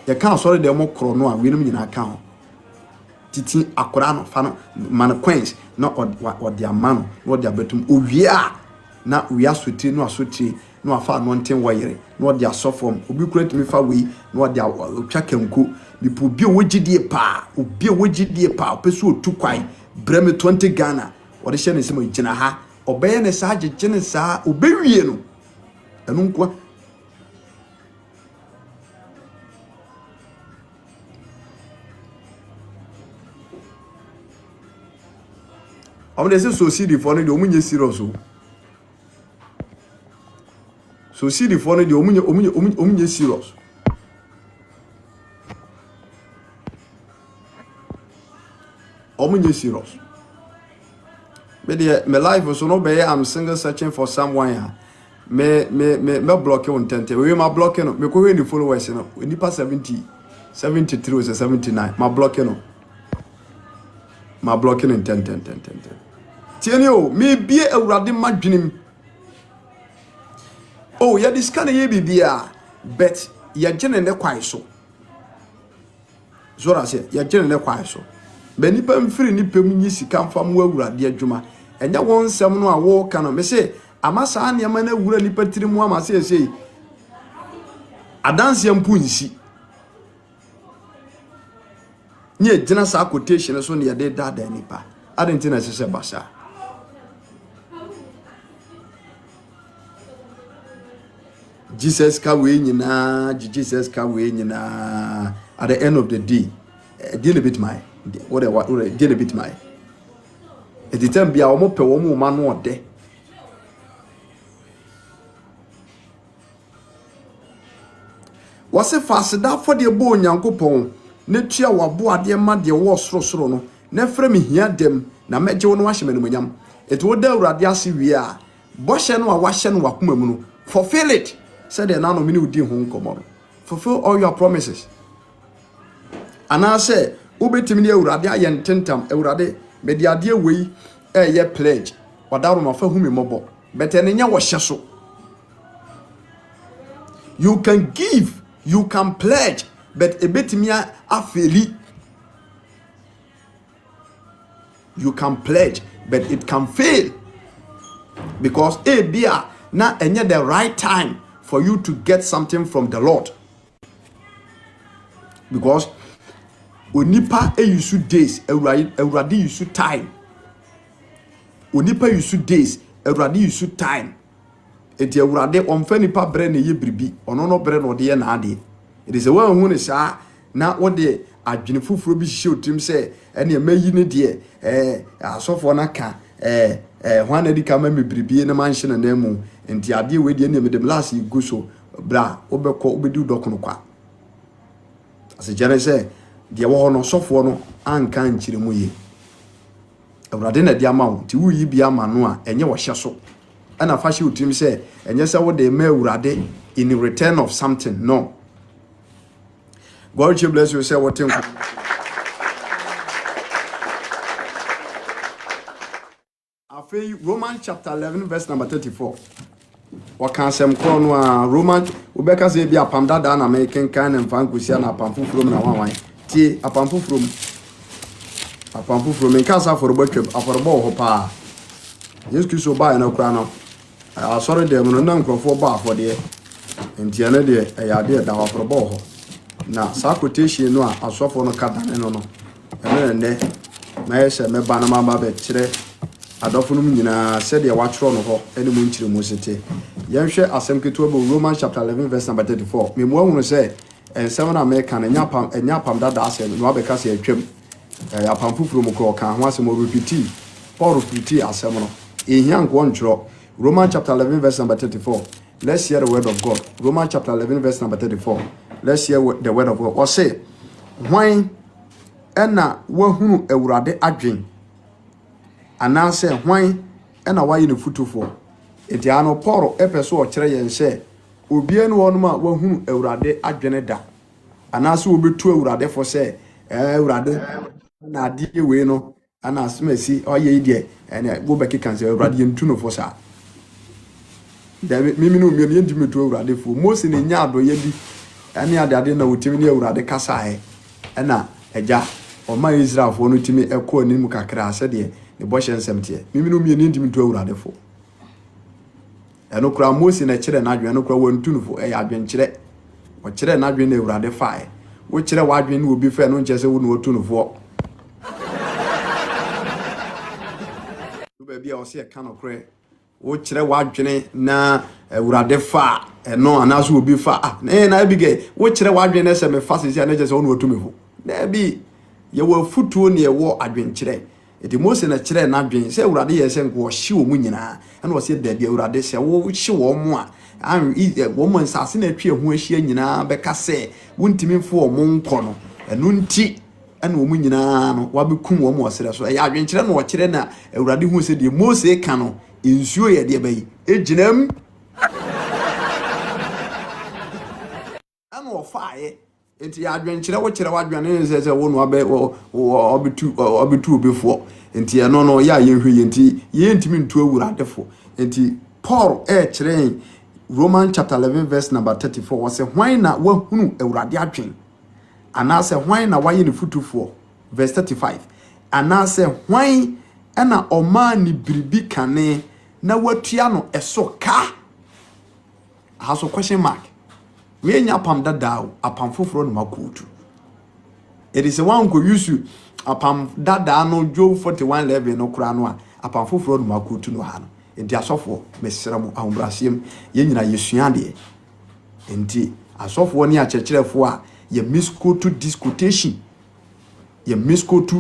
ye kan sore de mo krono a we nim nyina ka ho titi akora no fa no man queens na odi amano na odi abetum owia na wia soti no asoti no afa no nten wayere no odi asofom obi kurati mi fa wi no odi otwa kanku bipo bi owogidie pa opesu otukwai breme 20 Ghana odi hye ne sema gina ha obeye ne sa agege ne sa obewie no enu nkwa amde se so CD for no de omunye serious so CD for no de omunye serious me life so no be I'm single searching for someone me block you on 10 we ma block no me ko we ni followers no nipa 70 73 or 79. My blocking no. My blocking in 10. Tienio, me be a radi madwinim. Oh, ya this kind of ye bibia, but ya jene ne kwai so. Zora say, ya jene ne kwai so. Be nipa mfiri nipa mu nyi sika mfa mu awurade adwuma. Enya won nsem no a wo ka no me say amasa anema na awura nipa tiri mu amasa say adanse mpu nsi. Nye jina sa quotation so ne ya de dada nipa. Adentina se basa. Jesus ka we nyina, Jesus ka we nyina. At the end of the day, deal a bit my what deal a bit my. At the time, be our more man or day. Was a fast that for the bone yanko pon, Netia wa boa dear mad dear was rosono, never me hear them, na met John Washman. It would the radiasi we are. Boshan or washan wakumu, fulfill it, said the nano minu dear home come. Fulfill all your promises. And I say, Ubetiminia uradia yen tentam, eurade, media dear way, ye pledge, or down of whom mobile. But any was shasso. You can give, you can pledge, but a betimia afeli. You can pledge, but it can fail. Because a beer, not any the right time for you to get something from the Lord. Because Onipa yusu days, Euradi yusu time. Onipa yusu days, Euradi yusu time. Eti Eurade omfa nipa bre na ye bribi, ono no bre no de na ade. It is a one who is na what de adwene fufuro bi hye otim se ene mayi ne de asofo na ka hwan adi ka ma me bribi na manhye na mu enti ade we de ne me de last gu so bra obekọ obedi dokono kwa. As jere se de wo no sofo no anka nkyire mu ye. Eurade na de ama wo ti wuyi bi ama no a enye wo hye so. Ana fashi utim say enye se wo de ma Eurade in return of something. No. God bless you. Say what in Romans chapter 11 verse number 34. What can some crown Roman Ubeka say be a pamda dan American kind and fankusia na pampu from na one. Tie a pampu from in casa for a butcher for a ball hopa. Yes, you so buy no crown. I sorry them no none for bar for the and Tiana de a idea that for a ball. Na sa quotation no asofo no kada no no ene na se me ba na mama be kire adofo no nyina se de watro no ho ene mu nkire mu sete yenhwe asem keto bo Romans chapter 11 verse number 34 me mu ahunu se ensem na America na nya pam dada asem no abeka se atwam apam fufuro mu ko kan ho asem o repeat Paul repeat asem no ehia nko ntro Romans chapter 11 verse number 34. Let's hear the word of God. Romans chapter 11 verse number 34. Let's hear the word of God. Or say, when ena wahunu Eurade adwen anase when ena wayi ne futufo enti ano Paul epeso o kire yen se obie ne wonuma wahunu Eurade adwene da anase obetu Eurade fo se Eurade na ade we no anase masi oye die ene go beki kan se Eurade yentu no fo sa mimi no mi ndimi to Eurade fo Mose ne nya ado ye bi ani ade na wotimi ne Eurade kasa he na eja o ma Israel fo no timi ekọ anim kakra ase de ne bo hye nsemte mimi no mi ndimi to Eurade fo eno kura Mose na kire na adwen no kura wontu no fo adwen kire o kire na adwen na Eurade fa wo kire wa adwen no obi fa no nche se wo no otu no fo be bia o se ka no kure wo kire wa adwene na Eurade fa eno anaso obi fa na bige wo kire wa adwene se me fa sisi na je se wo no otu me fo na bi ye wo futuo ne ye wo adwen kire eti Mose na kire na adwen se Eurade ye se nko hye wo mu nyina na wo se da bi Eurade se wo hye wo mu a wo mo nsase na atwe ho ahia nyina be ka se wontimi fo wo mo nko no eno nti ana wo mu nyina no wa bekum wo mo osere so ya adwen kire na wo kire na Eurade hu se de Mose ka no insuo ye de bayi eginam ana wo faaye enti ya adwenkyere wo kyere wadwane se wo no obetu before enti no no ya yehwe enti ye ntimi ntu awuradefo enti Paul kyere Romans chapter 11 verse number 34 was hwan na wahunu awurade adwen anase hwan na waye ne futufo verse 35 anase hwan na oma ni biribi kane na watua no eso ka haso question mark we nya pam dada apam foforo no makutu it is one go use apam dada no jo 4111 no kura no apam foforo no makutu no ha no enti asofo mesra mu ahombrasiem ye nyina yesua de enti asofo ni akyerkyerefo a ye misquote disquotation ye misquote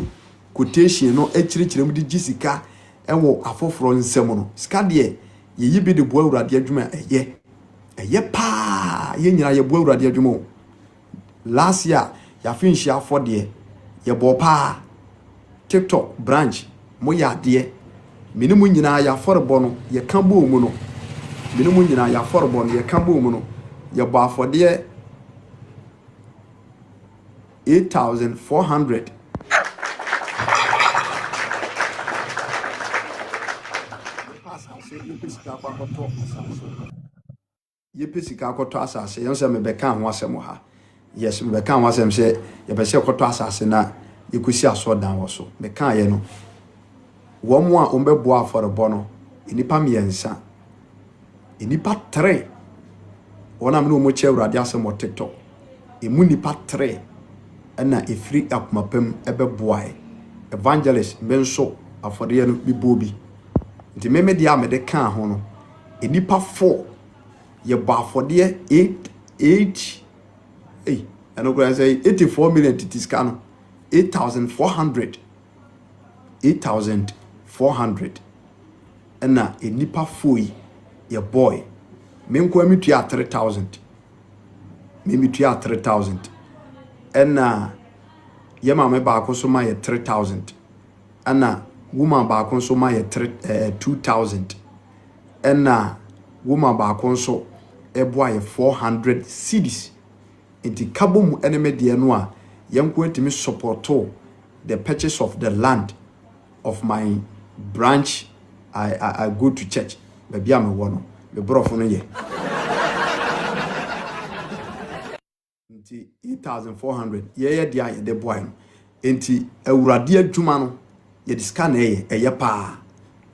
quotation no ekyirikirem di gisika ewo afoforo nsem no sika de ye yibi de bo awurade adwuma eye pa ye nyina ye bo awurade adwuma last year ya finshi afode ye bo pa TikTok branch mo ya de minimu nyina ya forbo no ye kan bo mu no minimu nyina ya forbo no ye kan bo mu no ye bo afode 8,400 ye pesika akoto asase ye se mebeka ho asem ha yes mebeka ho asem se ye be se akoto asase na yekusi asodan wo so meka ye no wo mo a ombebo aforebo no enipa miensa enipa 3 wona me no mo che awurade asem o TikTok emu nipa 3 na efri akomapam ebeboae evangelist benso afode no bibobi nti meme dia me de kan ho no enipa 4 ye ba afode 8 and go say 84 million titiska no 8,400 na enipa 4 ye boy me nko amitua 3,000 me mitua 3,000 na ye mama ba ko so ma ye 3,000 na woman ba ko so ma ye 2,000 na woman ba ko so eboa ye 400 cedis enti kabom eneme de no a yenko entimi supporto the purchase of the land of my branch. I go to church baby am wono be brofo no ye enti 8,400 ye dia ye de boy no enti awurade adwuma no ye diska na ye pa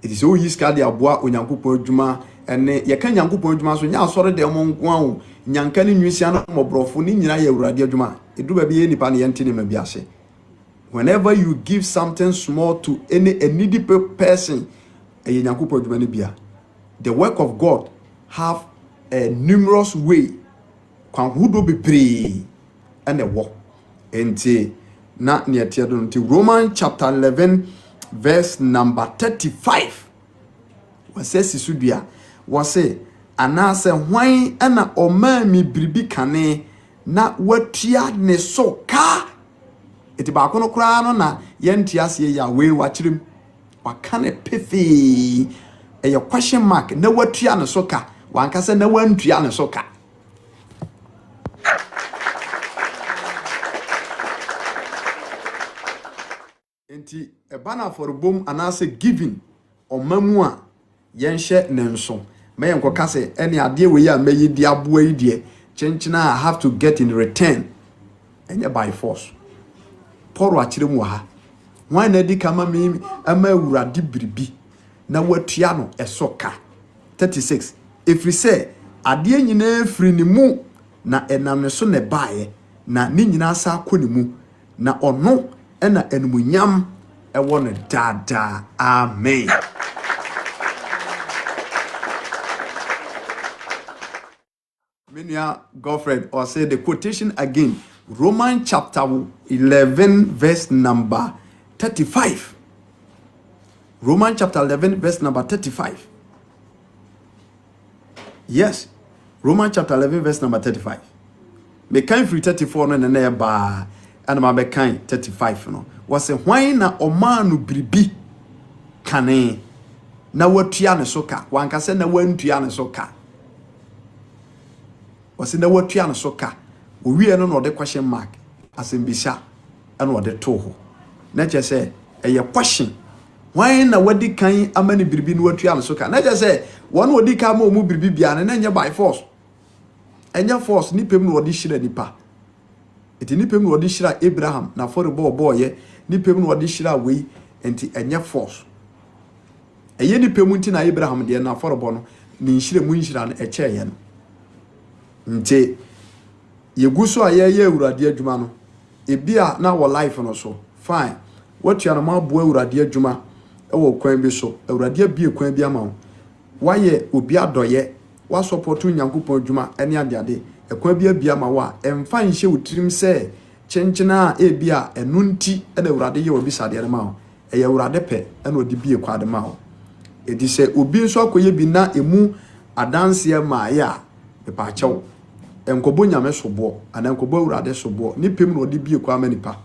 enti so yi ska de aboa onyankopon adwuma ene ye kan nyankopon adwuma so nya asore de mo nko awo nyanka ni nwisia no mo brofo ni nyina ye awurade adwuma edu ba bi ye nipa ne yente ne ma bi ase. Whenever you give something small to a needy person, the work of God have a numerous way. Kwan hudo be pray and the work. Enti na near Romans chapter 11 verse number 35. Was says Sisudia was say anase hwan ana oma mi bribi kane na watua ne so ka. Iti ba kono kra no na yenti ase ya we wakyerem wakane pefe e question mark na watua ne soka wankasa na wantua ne soka enti e bana for bom anase giving omamu a yenhye ne nso me yenkoka se ene ade we ya meyi di aboa yi de chenchina I have to get in return enye by force. Paul achirem wa ha wan na di kama me ama awurade biribi na watua no esoka 36 efri se ade nyina efri ni mu na enam ne so ne baaye na ni nyina sa akoni mu na ono na enumunyam ewo ne dada amen. Menia Godfred or say the quotation again. Romans chapter 11 verse number 35. Romans chapter 11 verse number 35. Yes. Romans chapter 11 verse number 35. Me kind free 34 no na ba and ma be kind 35 no. Was a why na omanu bribi kane na watua ne soka. Wanka se na wantua ne soka. Was na watua ne soka. owie no de question mark asembisa ana de toho na che say eye question why na wadi kan amani biribi no watu am so ka na che say won wadi kan ma omu biribi bia na nya by force enya force ni pem no wadi hira nipa enti ni pem no wadi hira Abraham na for boy ye ni pem no wadi hira we enti enya force eye ni pem nti na Abraham de na for no ni hira mu hira no eche ye no nti yeguso ayeye urade adwuma no ebia na wo life no so fine what you ma bo urade adwuma e wo kwan bi so urade abie kwan bi ama wo waye obi adoye wa support Nyankopon adwuma ene ade ekwan bi abia ma wa emfa nhye wotirim se chenchena ebia enunti e na urade ye obi sade ma wo eye urade pe ene odi bie kwade ma wo edi se obi nso akoye bi na emu adanse ma ya e pa chew enkobo nyame sobo ana enkobo urade sobo ni pem no de bie kwa manipa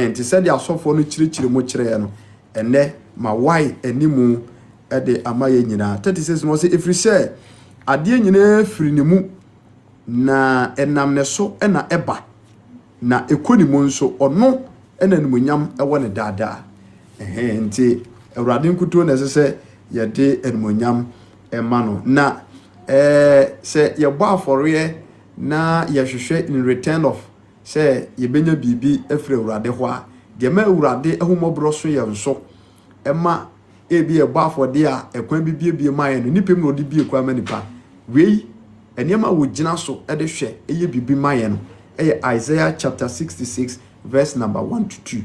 nti se dia asofo no chirechire mo chire no ene ma wai animu e de amaye nyina 36 mo se efri se ade nyina efri ne mu na enam ne so na eba na ekoni mu nso ono ena nimonyam e wone dada nti urade nkuto na se ye de enimonyam e ma no na say your bar for ye na ye hwehwe in return of say ye benya bibi efre urade ho a de ma urade ahumobro so ye nso ema ebi e bar for de a ekwan bibie ma ye no nipem no de bie kwa manipa wei eniema wo gina so e de hwe eye bibi ma ye no eye Isaiah chapter 66 verse number 1 to 2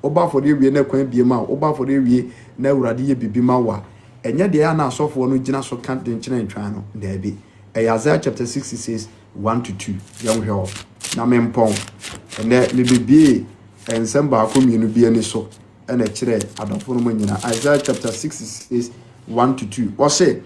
oba for de wie na ekwan bie ma oba for de wie na urade ye bibi ma wa enye de ya na asofo no gina so kan de nkyena ntwan no da bi Isaiah chapter 66 1 to 2 yam hwe na mempon ene me bibie ensem ba ko mienu bie ni so ene kire adofo no nyina Isaiah chapter 66 1 to 2 wo se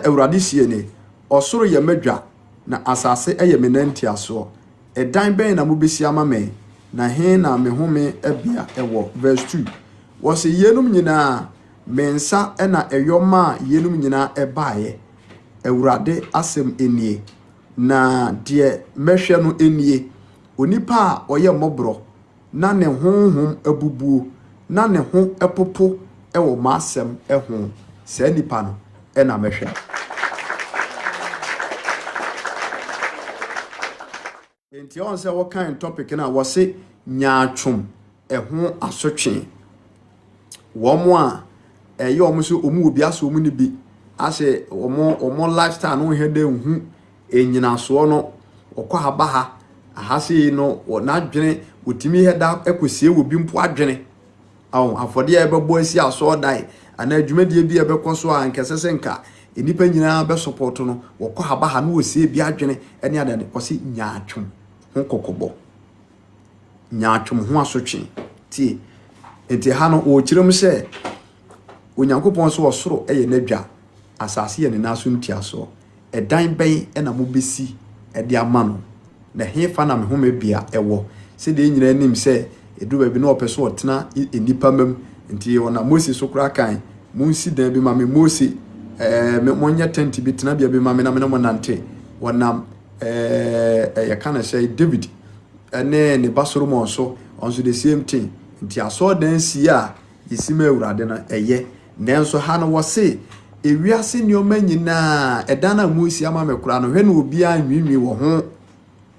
ewurade sie ne osoro ye madwa na asase eye menanti aso edan ben na mobesi ama me na he na me home abia ewo verse 2 was yenum nyina mensa na eyoma yenum nyina ebaye ewurade asem enie na de mehwe no enie onipa a oye mobro na ne honhom abubuo na ne ho epopo ewo masem eho se nipa no na mehwe enti on se what kind topic na wo se nyaatwom eho asotwe wo mo a eye omo so omu obi aso omu ni bi ase omo lifestyle no hede hu enyina so no okwa haba ha ahase no na adwene otimi heda ekosie wo bi mpo adwene awo afode e bebo asi aso dai ana adwumedie bi e bekoso a nkesese nka enipa nyina be support no okwa haba ha no osie bi adwene ene adane kosi nyaatwom ho kokobo nyaatwom ho asotwe tie enti ha no o kirem se onyankopon so osoro eye nadwa asase ye ne naso ntiaso edan ben na mobesi e de amano na hefa na me ho mebia ewo se de nyina nim se edu ba bi na opeso otena enipa mam enti ona Moses so kura kan munsi dan bi ma me Moses me monnya tent bi tena bia bi ma me na me no nante wonam ya kana say David ene ne Basoromo so onso the same thing nti aso dan si a yisima urade na eye nenso ha no wose ewiase nioma nyina edana musi ama mekura no hwe no obi anwinwi wo ho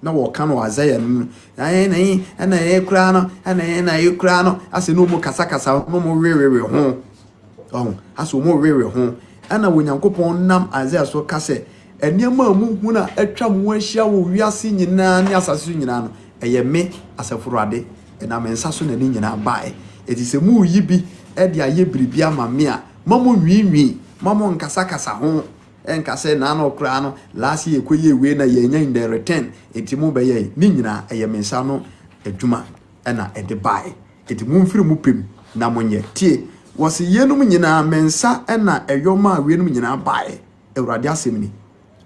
na wo ka no Isaiah no na kura no na kura no ase no mu kasakasa no mu wewewe ho aso mu wewewe ho ana wonyankopon nam Isaiah so kase eniema mu hu na atwa mu ahia wo wiase nyina ne asase nyina no eye me asafurade na mensa so na ni nyina bae eti se mu yibi e de aye biribia ma me a mamo nwinwi mamo nkasakasa ho enkase na na okra no last year koye we na ye nya in the return eti mu be ye ni nyina eye mensa no adwuma na e de bae eti mu mfiri mu pem na monye tie wose yenum nyina mensa na eyoma wenum nyina bae ewurade asemni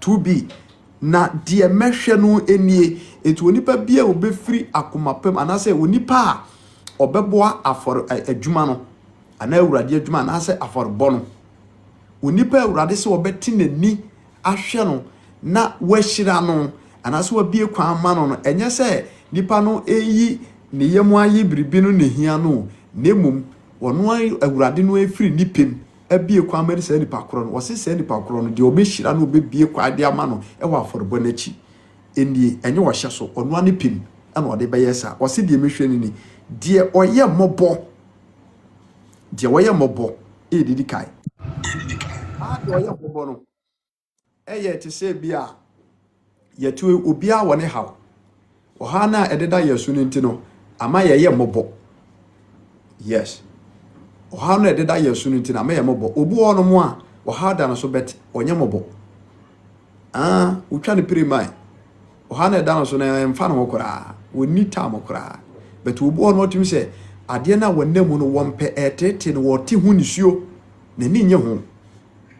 to be na de mehwe no enie eti onipa bia obefiri akomapem anase onipa obeboa afor adwuma no ana ewurade adwuma anase aforbo no onipa awurade se obeti nani ahwe no na wahira no anaso wabie kwan ma no enye se nipa no eyi ne yemu ayi biribi no ne hia no nemum wono awurade no afiri nipem abie kwan ma se nipa koro no wose se nipa koro no de obehira no obebie kwa de ama no e wa aforbo na chi eni enye wo hye so ono ane pem ana ode beyesa wose de mehwe ni de oye mobo de oye mobo e didi kai de oye mobo no eye te se bia yetu obi a wone haw oha na ededa yesu ni ntino ama ye mobo yes oha na ededa yesu ni ntino ama ye mobo obu ono mo a oha da no so bet onye mobo utwa ne primai oha na edda no so na mfa no kora woni ta mo kora bet obu ono timi se ade na wonam no wompe etete no wote hu nisuo na ni nye ho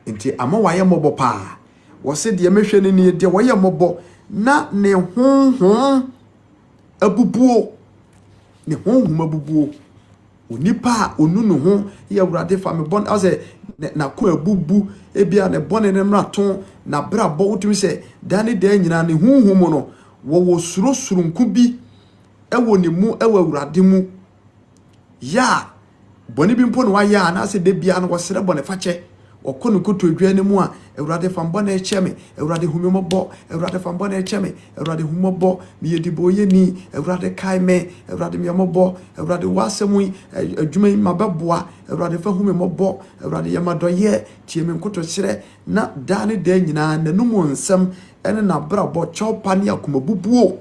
nti ama waye mobo pa wose de mehwe ni de waye mobo na ne honhom abubuo ne honhom abubuo onipa onunu ho ye awurade fa me bon ase na ko abubu ebia ne bone ne mrato na brabo utumi se dane da nyina ne honhom no wo suro surunku bi ewo ne mu ewo awurade mu ya bone bi mpo no wa ya na ase de bia no wo sere bone fache okono koto adwa ne mu a awurade fa mbɔ na echeme awurade humemɔbɔ awurade fa mbɔ na echeme awurade humemɔbɔ me yedibo yeni awurade kai me awurade memɔbɔ awurade wasemu adwuma mabɛboa awurade fa humemɔbɔ awurade yamadoye tie me nkoto kyerɛ na da ne da nyina nanumu nsɛm ene na brabɔ chɔpa ne akomabubuo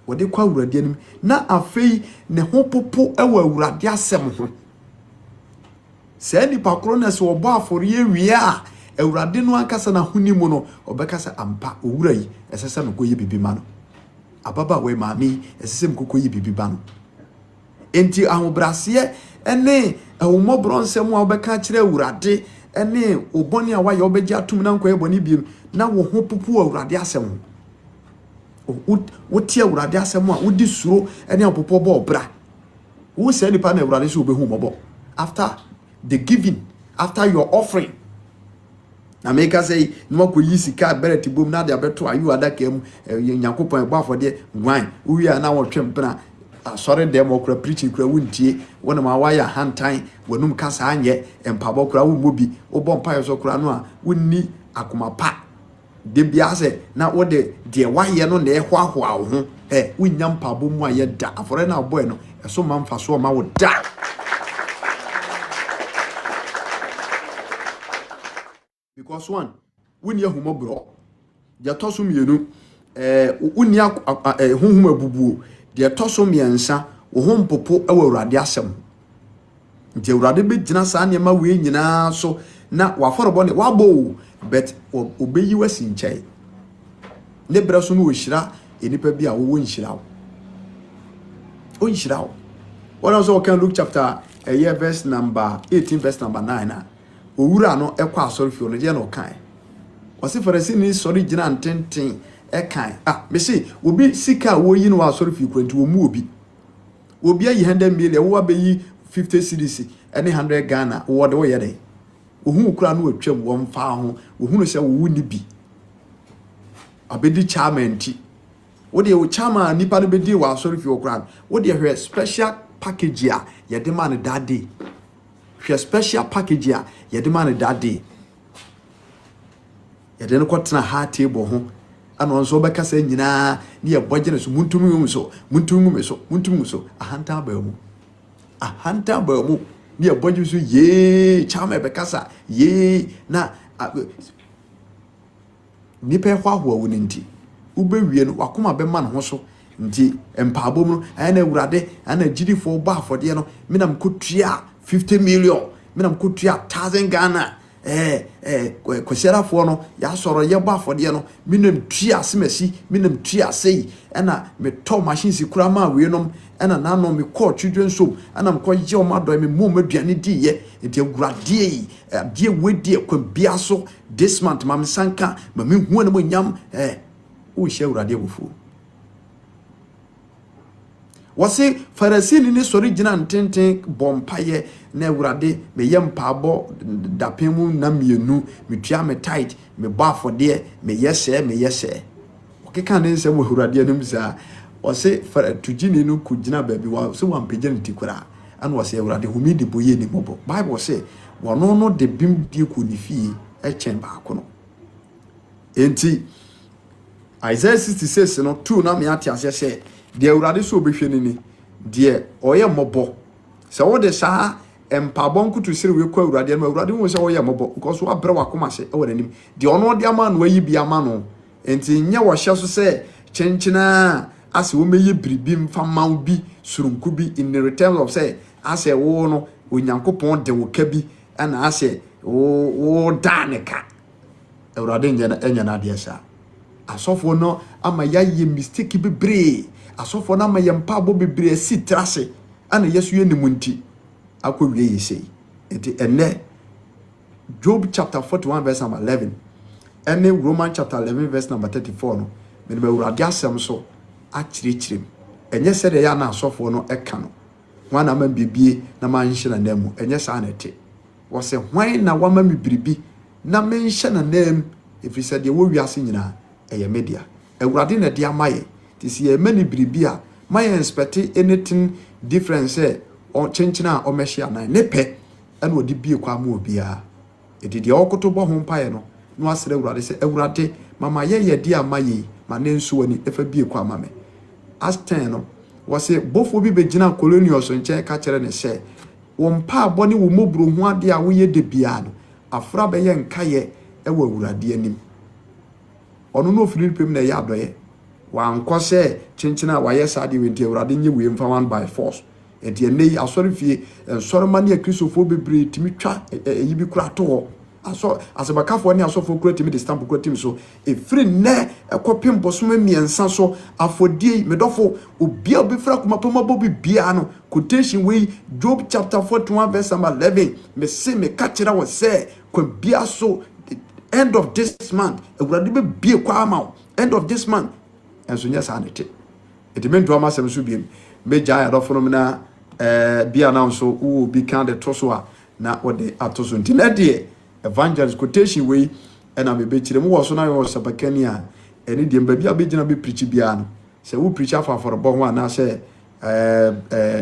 wode kwa awurade anim na afei ne ho popo ɛwɔ awurade asɛm ho se nipa koro na se obo afori ewie a awurade no ankasa na huni mu no obekasa ampa owura yi esese no koyi bibi ma no ababa we maami esese mkokoyi bibi ba no enti ahobrase ene ahomobro nsem a obeka kire awurade ene oboni a waye obeji atum na nkoye boni biem na wo ho pupu awurade asem wo tie awurade asem a wodi suro ene apopo bo obra wo se nipa na awurade so obehu mobo after the giving, after your offering. Na make us say no ko yisika bereti bom na de abeto ayu adaka mu Nyankopon egba afode wan uwi a na wo twempena asore dem okra preaching kra wuntie wona ma waya hantan wanum kasa anye empabo kra wo mobi obo mpa so kra no a wonni akoma pa de bia se na wo de waye no na ehwahoa wo ho wunya mpabo mu aye da afore na boy no eso ma mfa so ma wo da. Because one, wuni ahumobro, dia toso mienu, wuni honhom abubuo, dia toso miensa, wo hom popo ewa awurade asem. Nti awurade be gina saa niema we nyina so na waforobo ne wabo, but obeyi wasi nchai. Ne braso no ohira enipa bi a wo nhira wo. O nhira wo. What also can Luke chapter verse number 18 verse number 9. Owura no ekwa asorifio no je no kan wose farisi ni sori gina ntenten ekan me say obi sika wo yi no asorifio kwanti wo mu obi ayi 100 million wo abeyi 50 cedis ene 100 Ghana wo de wo ye dey ohun kura no atwam wo mfa ho ohun se wo ni bi abedi chairman ti wo de wo chairman nipa no bedi wo asorifio kura wo de hwe special package a ye de man that day hwe special package a ye de man that day ye de no kwotena ha table ho ano nso obekasa nyina ne ye bogene so muntumi so ahanta ba mu ne ye bogi so ye chama bekasa ye na nipa hwahoa wo nti ubewie no wakoma be man ho so nti empabo mu na awurade ana gidifo ba afode no menam kotua 50 million menam kotua 1000 Ghana kwasiarafo no ya soro ye ba afode no menam tua semasi menam tua sei na me to machine si kura ma we nom na no me call children so na me ko ye o mado me mom aduane di ye nti awurade die wedi kwa bia so this month mam sanka ma me hu na mo nyam wo hye awurade abufu Wase Pharisee ni sori gina ntenten bompaye na Awurade me yem paabo dapemu na mienu metua me tight me bafode me yese okeka ne nsem Awurade anim za wase tugini no kugina baabi wa so wampagye ne tikura ana wase Awurade humi de boye ni mobo Bible say wono no de bim die ko ni fie chen baako no enti Isaiah 66 no 2 na me ate ase se de Awurade so obehwe ni de oye mobo se wo de saa empabon kutu sire we kwa Awurade no Awurade wo se oye mobo because wo abre wakoma se e wananim de ono de ama no ayi bi ama no enti nye wo hye so se chenchena ase wo meyi biribi mfa maw bi surunku bi in the terms of say ase wo no onyankopon de wo ka bi ana ase wo daneka Awurade nya na de sa asofo no ama yaye mistake bebre asofo no ama yempa bo bebre si trase ana yesu ye nimunti akɔwie yesei enti ene Job chapter 41 verse number 11 ene Roman chapter 11 verse number 34 no me Awurade asɛm so akirikirem enye sɛ de ya na asofo no eka no wana ma bibie na ma nhyira na mu enye sa na te wo se hwan na wama me biribi na me nhyɛ na nam efiri sɛ de wo wiase nyina eye media Awurade na de amaye ti si e mani biribi a my expect anything different say o chenchina o mehia na ne pe ana odi bie kwa ma obia edidi okoto bo ho mpae no no asere Awurade se Awurade mama ye de amaye ma ne nso ani efa bie kwa ma me as10 no wose bofo bi begina colonials nche ka kere ne se wo mpa abone wo mobro ho ade a wo ye de bia no afra be ye nkaye e wo Awurade anim ono no Philippians na ya adoye wan se chenchina wa yesa de wenti Awurade nye we mfa one by force enti enei asori fie ensoro mane Kristofo bebre timi twa yibi kura to aso asebakafo ne asofo kura timi de stamp kura timi so efri ne ekopim bosoma miensa so afodie medofo obia obefra kuma poma bobi bia no quotation we Job chapter 41 verse 11 me se me kachira wo se kwa bia so end of this month Awurade be bie kwa ama end of this month enso nya sa nete etimento amasem so biem meja ya dofo na bia na nso wo bi kan de toso a na wo de atoso ntina de evangelist quotation we na me be kire mu wo so na yo sabakani a eni de mba bia be gina be preach bia no se wo preach afaforbo ho na se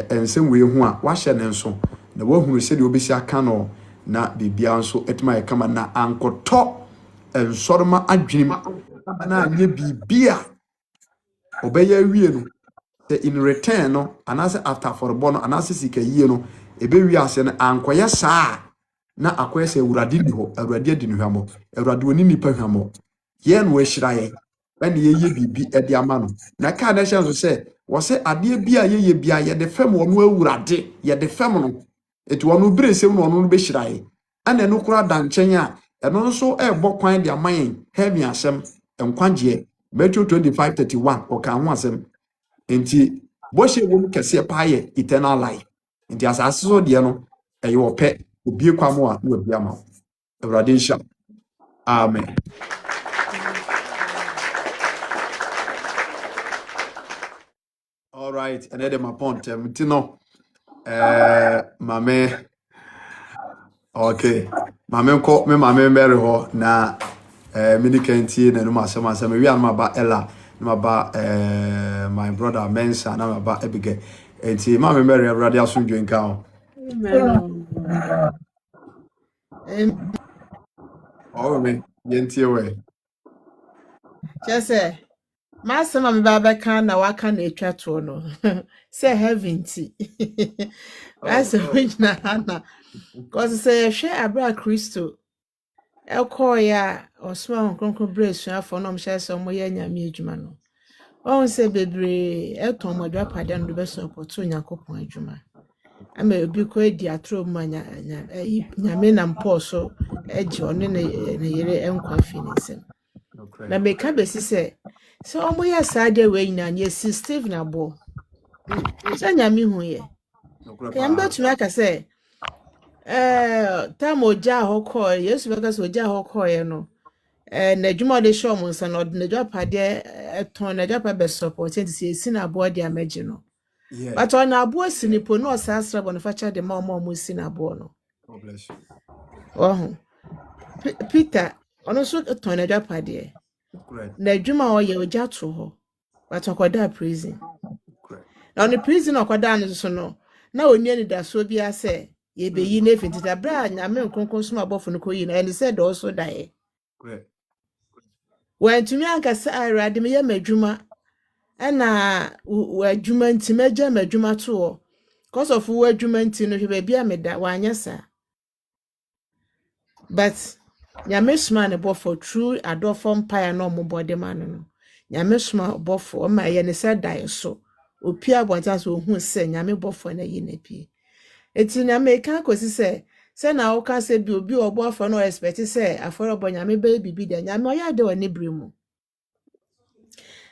ensem we ho a wa hye ne nso na wo hunu se de obesi aka no na bibia nso etima e kama na ankoto ensoroma adwenim na anye bibia obeya wie no in return no anase after for bono anase sika yie no ebe wi ase no ankoye saa na akoye se Awurade ni ho Awurade adi no hwamo Awurade oni nipa hwamo ye no ehira ye na ne ye bibi edi ama no na ka na hye nso se wo se ade bia ye bia ye de fam wono Awurade ye de fam no eti wono bresem no wono be hira ye ana no kura da nchen a eno nso ebo kwan de aman heaven asem enkwagye Matthew 25:31 oka ho asem enti boshe wom kese paaye eternal life enti asase so de no eyo ope obie kwamo a no abia ma Awurade insha amen. All right, and then my point no mame okay mame ko me mame Mary ho na mini kenti na no masema wi an ba Ella na ba my brother Mensa na ba Ebige enti mame Mary Awurade asundwe nka ho oh me yenti we Chese masema me baba kan na waka na etwa to no say heaven ti that's original hana cause say hwe abra Kristo ekoya osma konkron brace afọ no mhye se mo ya nyame adwuma no won say bebre eton modwa pada no be support Onyankopon adwuma ama obi ko edi atro manya nyame na mpo so eje one ne yere enkwa finisem na meka besi se omo ya saade we nyina ne si Steve na bo se nyame hu ye ke mbe tumi aka se tam oja hokọ Yesu beka se oja hokọ ye no na dwuma de show mo nsa no na dwa pade eton na dwa pa be support enti se si na bo de amaje no Yeah. But on abo sinipo no sasra bonifacha de ma mo sinabo no. God bless you. Oh. Peter, ono so ton adwapade. Correct. Na adwuma o ye ogya to ho. But okoda prison. Correct. Na on the prison okoda no so no. Na oni ani da so bia se ye be yi na finti da bra nyame nkonkon so abofo no koyi na and said also die. Correct. When to me anka say irade me ye madwuma na adwuma nti meja madwuma to ho. Because of wo adwuma nti no hwe bia me da wanya sa. But nyame sma ne bofo true adofo empire no mo body man no. Nyame sma bofo o ma ye ne said die so. Opi abonta so hu se nyame bofo na yi na pie. Eti nyame ka kosi se na wo ka se bi obi obo afọ no expect se afọrọ bo nyame be bibi de nyame oya de oni brimu.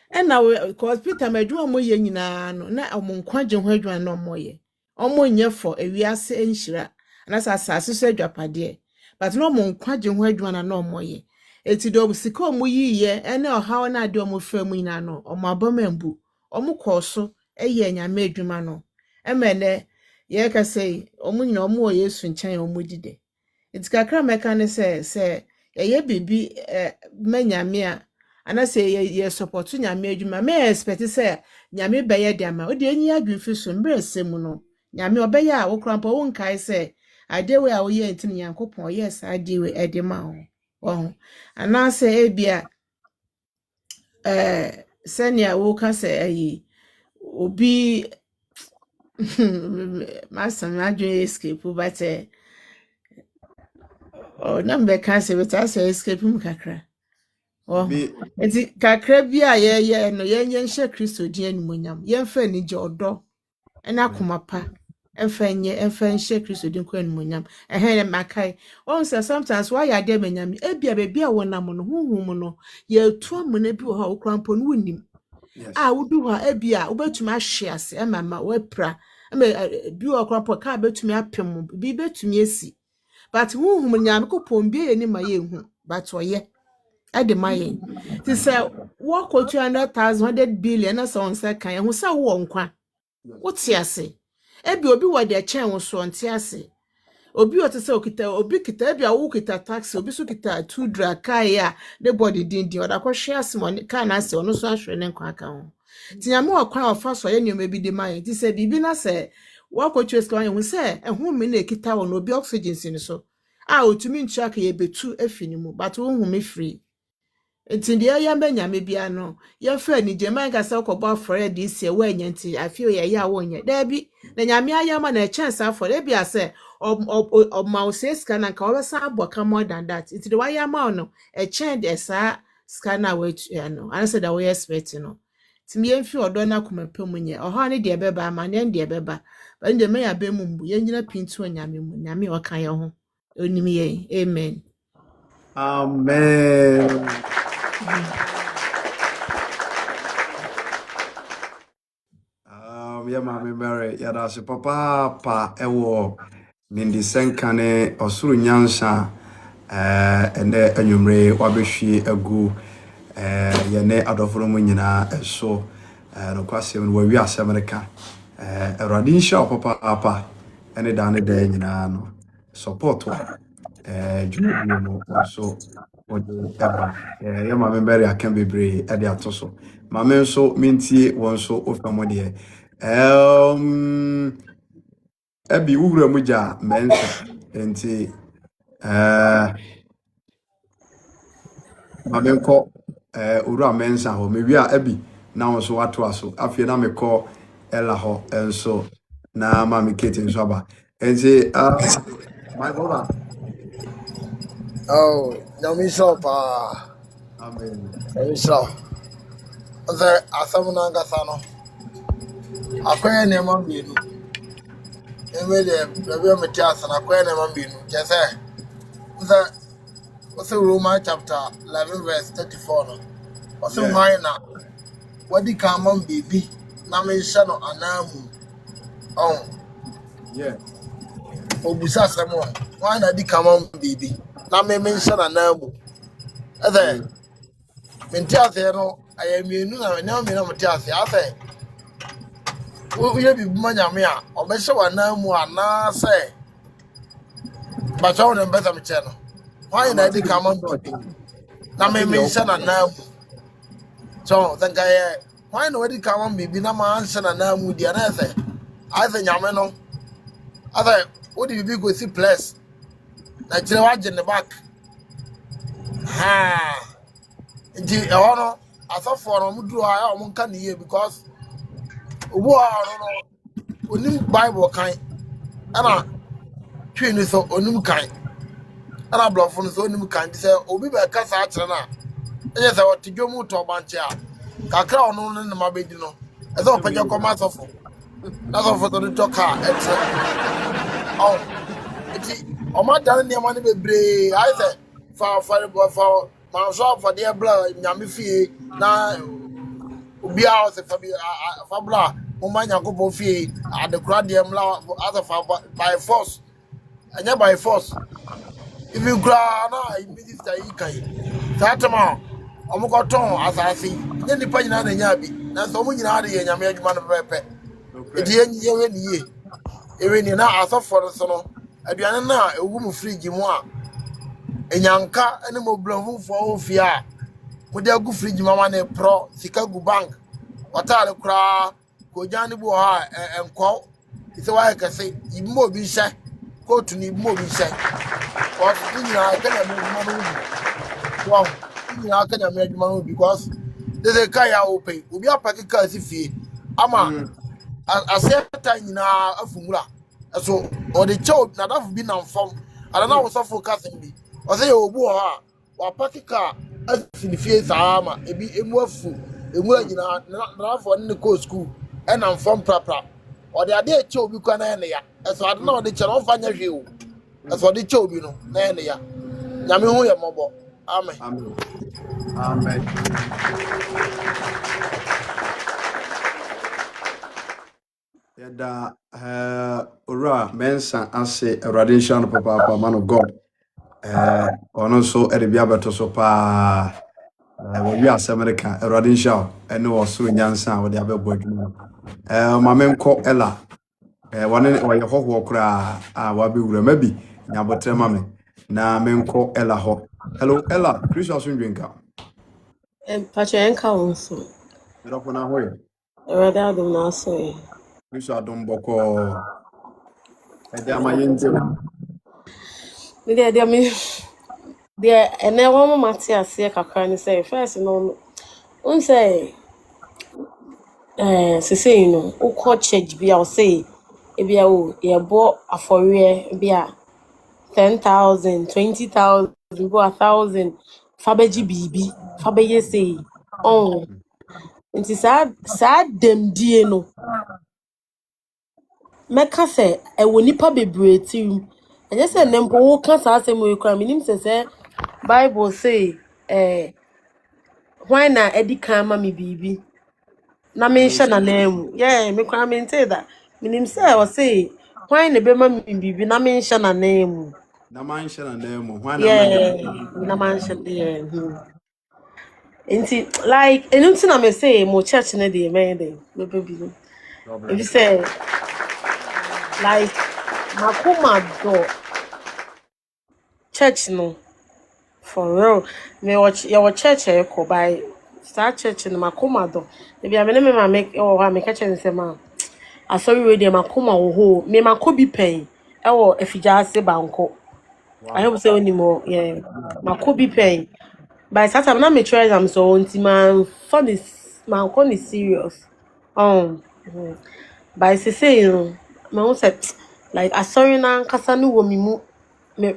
And now cause Peter madwuma mo ye nyina no na omo nkwaje ho adwuma no mo ye. Omo nye for ewiase enhyira. Na asase so adwapade. But no mo nkwaje ho adwuma na no mo ye. Eti do sika omo yiye ene ohaw na ade omo fa mu nyina no omo abamambu. Omo koso eye nyame adwuma no. Emene ye ka sei omo nyina omo Yesu nkyɛn omo dide. Eti kakra meka ne se ye bibi manyame a anase ye support nyame adwuma me expect say nyame beye de ama odi enyi adwufi so mbre semu no nyame obeye a wo krampo wo nkai say adewe a wo ye ntin yankopon yes adewe edema ho wo anase ebia senia wo ka say ayi obi masam adwun escape but number ka say but as escape mu kakra. Oh, enti kakra bi a ye no yenye nhye Kristo din animonyam yemfa ni je odo ena komapa emfa nhye Kristo din ko animonyam ehene makai on say sometimes why ya dem anyam ebia bebi a wonam no huhum no ye tu amuna bi wo ha okrampo no wonim a wudu ha ebia obetumi ahwe ase emama wapra bi wo okrampo ka betumi apem bi betumi esi but huhum nyam ko pombie ni ma ye hu but oye Ademaye. Ti say work o 200,000 100 billion na so on say kan hu say wo nkwa. Wo ti ase. Ebi obi wo de chen wo so nti ase. Obi o ti say okita obi kita ebi a wo kita taxi obi so kita 2 dra kai a the body din oda ko hwe ase mo kan na ase ono so ahwe ne nkwa aka ho. Ti nyame okwan ofa so ye nyoma bi de mai. Ti say bibi na say work o 200,000 hu say ehun me na ekita wo no obi oxygen sin so. A otumi ntua ka ye betu afini mu but wo hu me free. Enti de ya nyame bia no ye fa ni jeman ka se kobo afore de isi we nyanti afio ye ya wo nye da bi na nyame ayama na chance afore bia se o ma ska na ka o besa aboka more than that. Enti de wa yama no chen de sa scanner we no an say da we expect no ti me mfi odo na komapem nye oha ne de beba ma ne de beba ba nde me ya be mu mbu ye nyina pintu nyame mu nyame o kan ye ho onim ye amen. Amen. Yeah, Mami Mary, yada se papa pa ewo nindi senkane osuru nyansa ene anwumre wabehwie agu yene adoforo mu nyina eso no kwasem no wawi asemreka eradi nsha papa apa ene dane de nyina no support jumu no so ojo eba ya Mami Mary akan bebre e de atoso mame nso mintie won so ofamode Ebi wura muja mensa enti mamenko ura mensa ho mewia ebi na won so wato aso afie na meko ela ho enso na mami kete nso aba enti my brother Nyami sopa. amen So the asamuna ngasano akwanya nema mbinu emele bebe metiasa na akwanya nema mbinu jese the Romans chapter 11 verse 34 no wase na wadi kama mbibi na mensha no anamu yeah obusa semo why na di kama mbibi na mensha na anamu ade mentiasa no ayamienu na metiasa afa woyɛ biribi ma nyame a ɔbɛhyɛ w'anan mu anaa sɛ bakyɛ wo ne mbɛsɛ mekyɛ no hwan na adi ka ma biribi na menhyɛ n'anan mu so sɛ nka yɛ hwan na wadi ka ma biribi na manhyɛ n'anan mu deɛ na ɛsɛ ayɛ sɛ nyame no asɛ wode biribi kɔsi plus na kyerɛ wagye ne back nti ɛhɔ no asɔfoɔ no ɔmo duro a ɔmo nka ne yie because obu a ɔno no onim bible kan ɛna twi ne so onim kan ɛna blɔfo no so onim kan nti sɛ obi bɛka saa kyerɛ no a ɛnyɛ sɛ ɔte dwom tɔ ɔbankyɛ a kakra ɔno ne ne ma bɛdi no ɛsɛ ɔpɛgya kɔma asɔfo na asɔfo to ne tɔ kaa ɛkyerɛ nti ɔmo adane nneɛma no bebree ayɛ sɛ fa manso afɔdeɛ bla nyame fie na obiara ɔsɛ fa bla moma nyankopɔn fie adekora deɛ mla asɛ fa by force ɛnyɛ by force even kura na minister yi kai saa tema ɔmo kɔtɔn asase nye nipa nyinaa na nya bi na so ɔmo nyinaa de yɛ nyame adwuma no pɛpɛ edi yɛ niye ewe ni na asɔfo no so no aduane na ewu mu fridge mu a enyanka ene mo blanfo ofie a mo de agu fridge mama na pro sika gu bank watale kura ko jani bu ha enko ise wa kase ibmo obi hye kotu ni ibmo obi hye o nyina ka na mo no wow nyina ka na me adwuma no because they kai ya open obi apaki ka si fie ama aseta nyina afumura so o de chow na dafu bi na mfom ada na wo so focus bi o say obu ha wa apaki ka afini fie sama ebi emu afu enwura nyina na afọ ne ko school e na mfom prapra o de ade eche obi kwa na ne ya eso ade na o de che no fa nya hwe o eso de che obi no na ne ya nyame hu ye mobo amen amen yada ora mensa ase Awurade nhyira papa man of God ono so erebia beto so pa we ase America Awurade nhyira ene wo so nyansa wo de abebo adwuma mamenko ela wane wo ye hoho kra wa be wura mabi nyabotre mame na menko ela ho hello ela Christmas ndwenka Patrienka also. Erofo na hoye Awurade adom na so. Christmas adom boko ede amayenze Media me there and then one mate ase kakra ni say first no un say say you know ukọ church bia o say e bia o ye bo afọre bia 10,000 20,000 go 1,000 fabeji bibi fabeye say oh nti sa dem die no meka say e wo nipa bebre tim enye say nempo wo ka sa asem we kra minim say Bible say why na edi kan ma me bibi na me hye na nam yeah me kra me nte da minim say o say why na be ma me bibi na me hye na nam na man hye na nemu hwan na yeah na man hye nti like enunti na me say mo church na dey men dey me baby if you say like makoma do church no for real me watch your church e ko by start church no makoma do e bia me ne me ma make o ha me ka chen se ma asori we dey makoma wo ho me makobi pen e wo afija ase banko I hope say onimo yeah makobi pen by start am na me try am so unti man fun is man con is serious by say you know me won say like asori na nkasa no wo mi mu me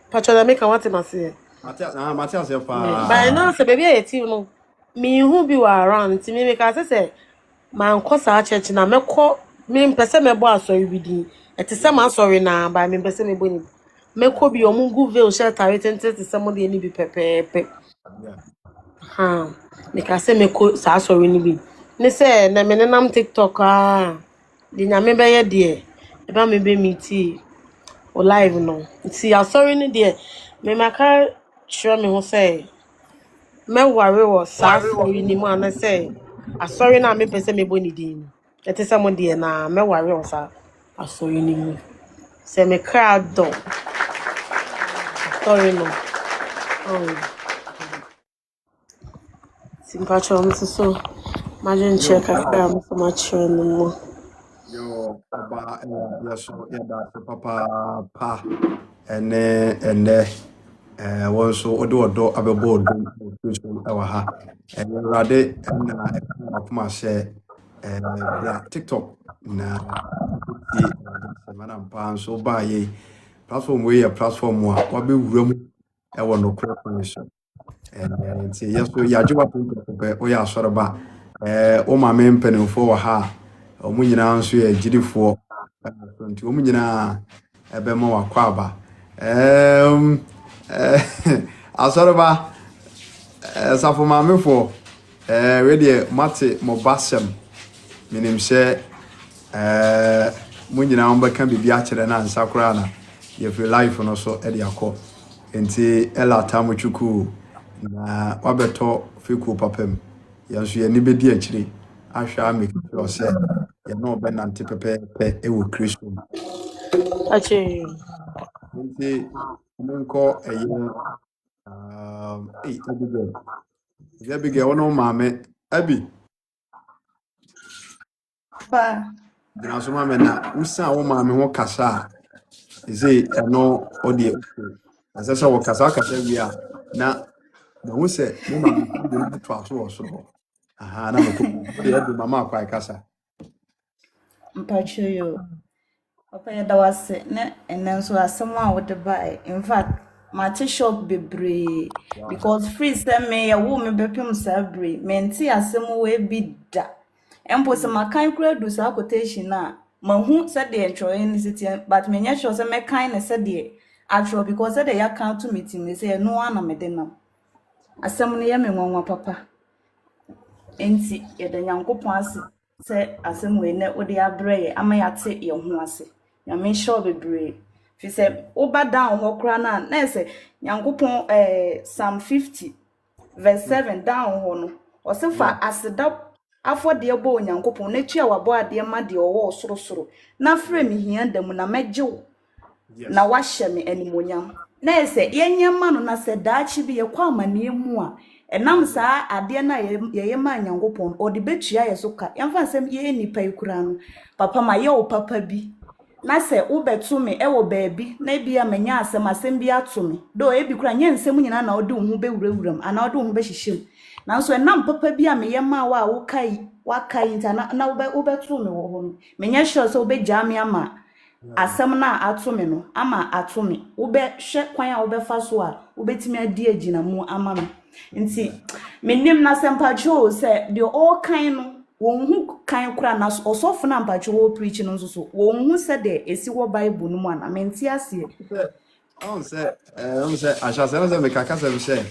patrola make want to say Matthias fa by now say baby e ti no me hu bi wa around ti me make say man ko sa church na me ko me pese me bo asori bi din e ti say man sorry na by me pese me bo ni me ko bi o mungu veil shelter tente ti say mo de ni bi pepepe me ka say me ko sa sorry ni bi ne say na me nam TikTok di nyame be ye de e ba me be meet o live no see asori ni de me maka sure me ho say me worry was sorry ni mo na say asori na me pese me bo ni din It is someone dear na me worry on sa aso yini. Say me crowd do. Sorry no. Oh, simpacho so imagine check akra so much no mo. Yo, Papa, yes, yeah, Papa, pa, and also odo abebo do ha and rade na akoma share bra TikTok na ti semana mpa so ba ye platform we platform a wabe wuram e wo no kro so and ti yes so ya jiwa pe o ya soro ba o ma me mpanimfo wo ha o mu nyina nso ye gidifo so nti o mu nyina ebe ma wakwa aba Asoroba safo mamefo we de mate mobasem minim se mo nyina on beka bibia kire na ansakura na ye free life no so e de akọ enti ela tamochuku na wabeto fiku papem yanso ye ni bedi akire ahwa make sure se ye no be nante pepe e wo Kristo Ache. enti menko Abigail, one on mammy, Abby. Pa, Now, so mamma, now, we saw one mammy who cassa. Is it no audio? As I saw Casaka said, we are now. The who said, no, mamma, 12 or so. Aha, I'm a mamma quite cassa. mpacho yo. Papa ya dawase ne enenso asema wo de buy. In fact, my shop bebre because free send me ya wo me bepem sabre. Menti asem we bi da. Empo se makan kura do sa quotation na mahu said the entry in city but me nya sure say me kan ne said the actual because said the account to meeting me say no one na me denam. Asem ne ya me nwanwa papa. Enti ye de nyankopon ase se asem we ne wo de abrɛ ama yate ye ho ase ya me sure bebre fi se oba down ho kra na se nyankopon Psalm 50 verse 7 down ho no o se fa aseda afode bo nyankopon na tua wabo ade ma de owo sorosoro na frɛ me hia dam na megyew na wahye me animonyam na se yenyama no na se daachi bi ye kwa amane mu a enam saa ade na ye ma nyankopon odi betua ye so ka yemfa nsem ye nipa ikura no papa ma ye o papa bi na se ubetu me e wo baabi na bia manya asem bi ato me do e bi kura nye nsem nyina na odi hu be wurawuram ana odi hu be hyehyem nanso enam papa bi a me ye ma wa wo kai nta na ubetu me wo ho menya sure so be jam ama asem na atome no ama atome ube hwe kwan a ube fa so a ubetimi adi agina mu ama me nti menim na sempacho se the all kind no wonhu kan kura na osofo na mpacho wo preach no so wonhu se de esi wo bible no mu ana menti ase On say asha se me kaka se say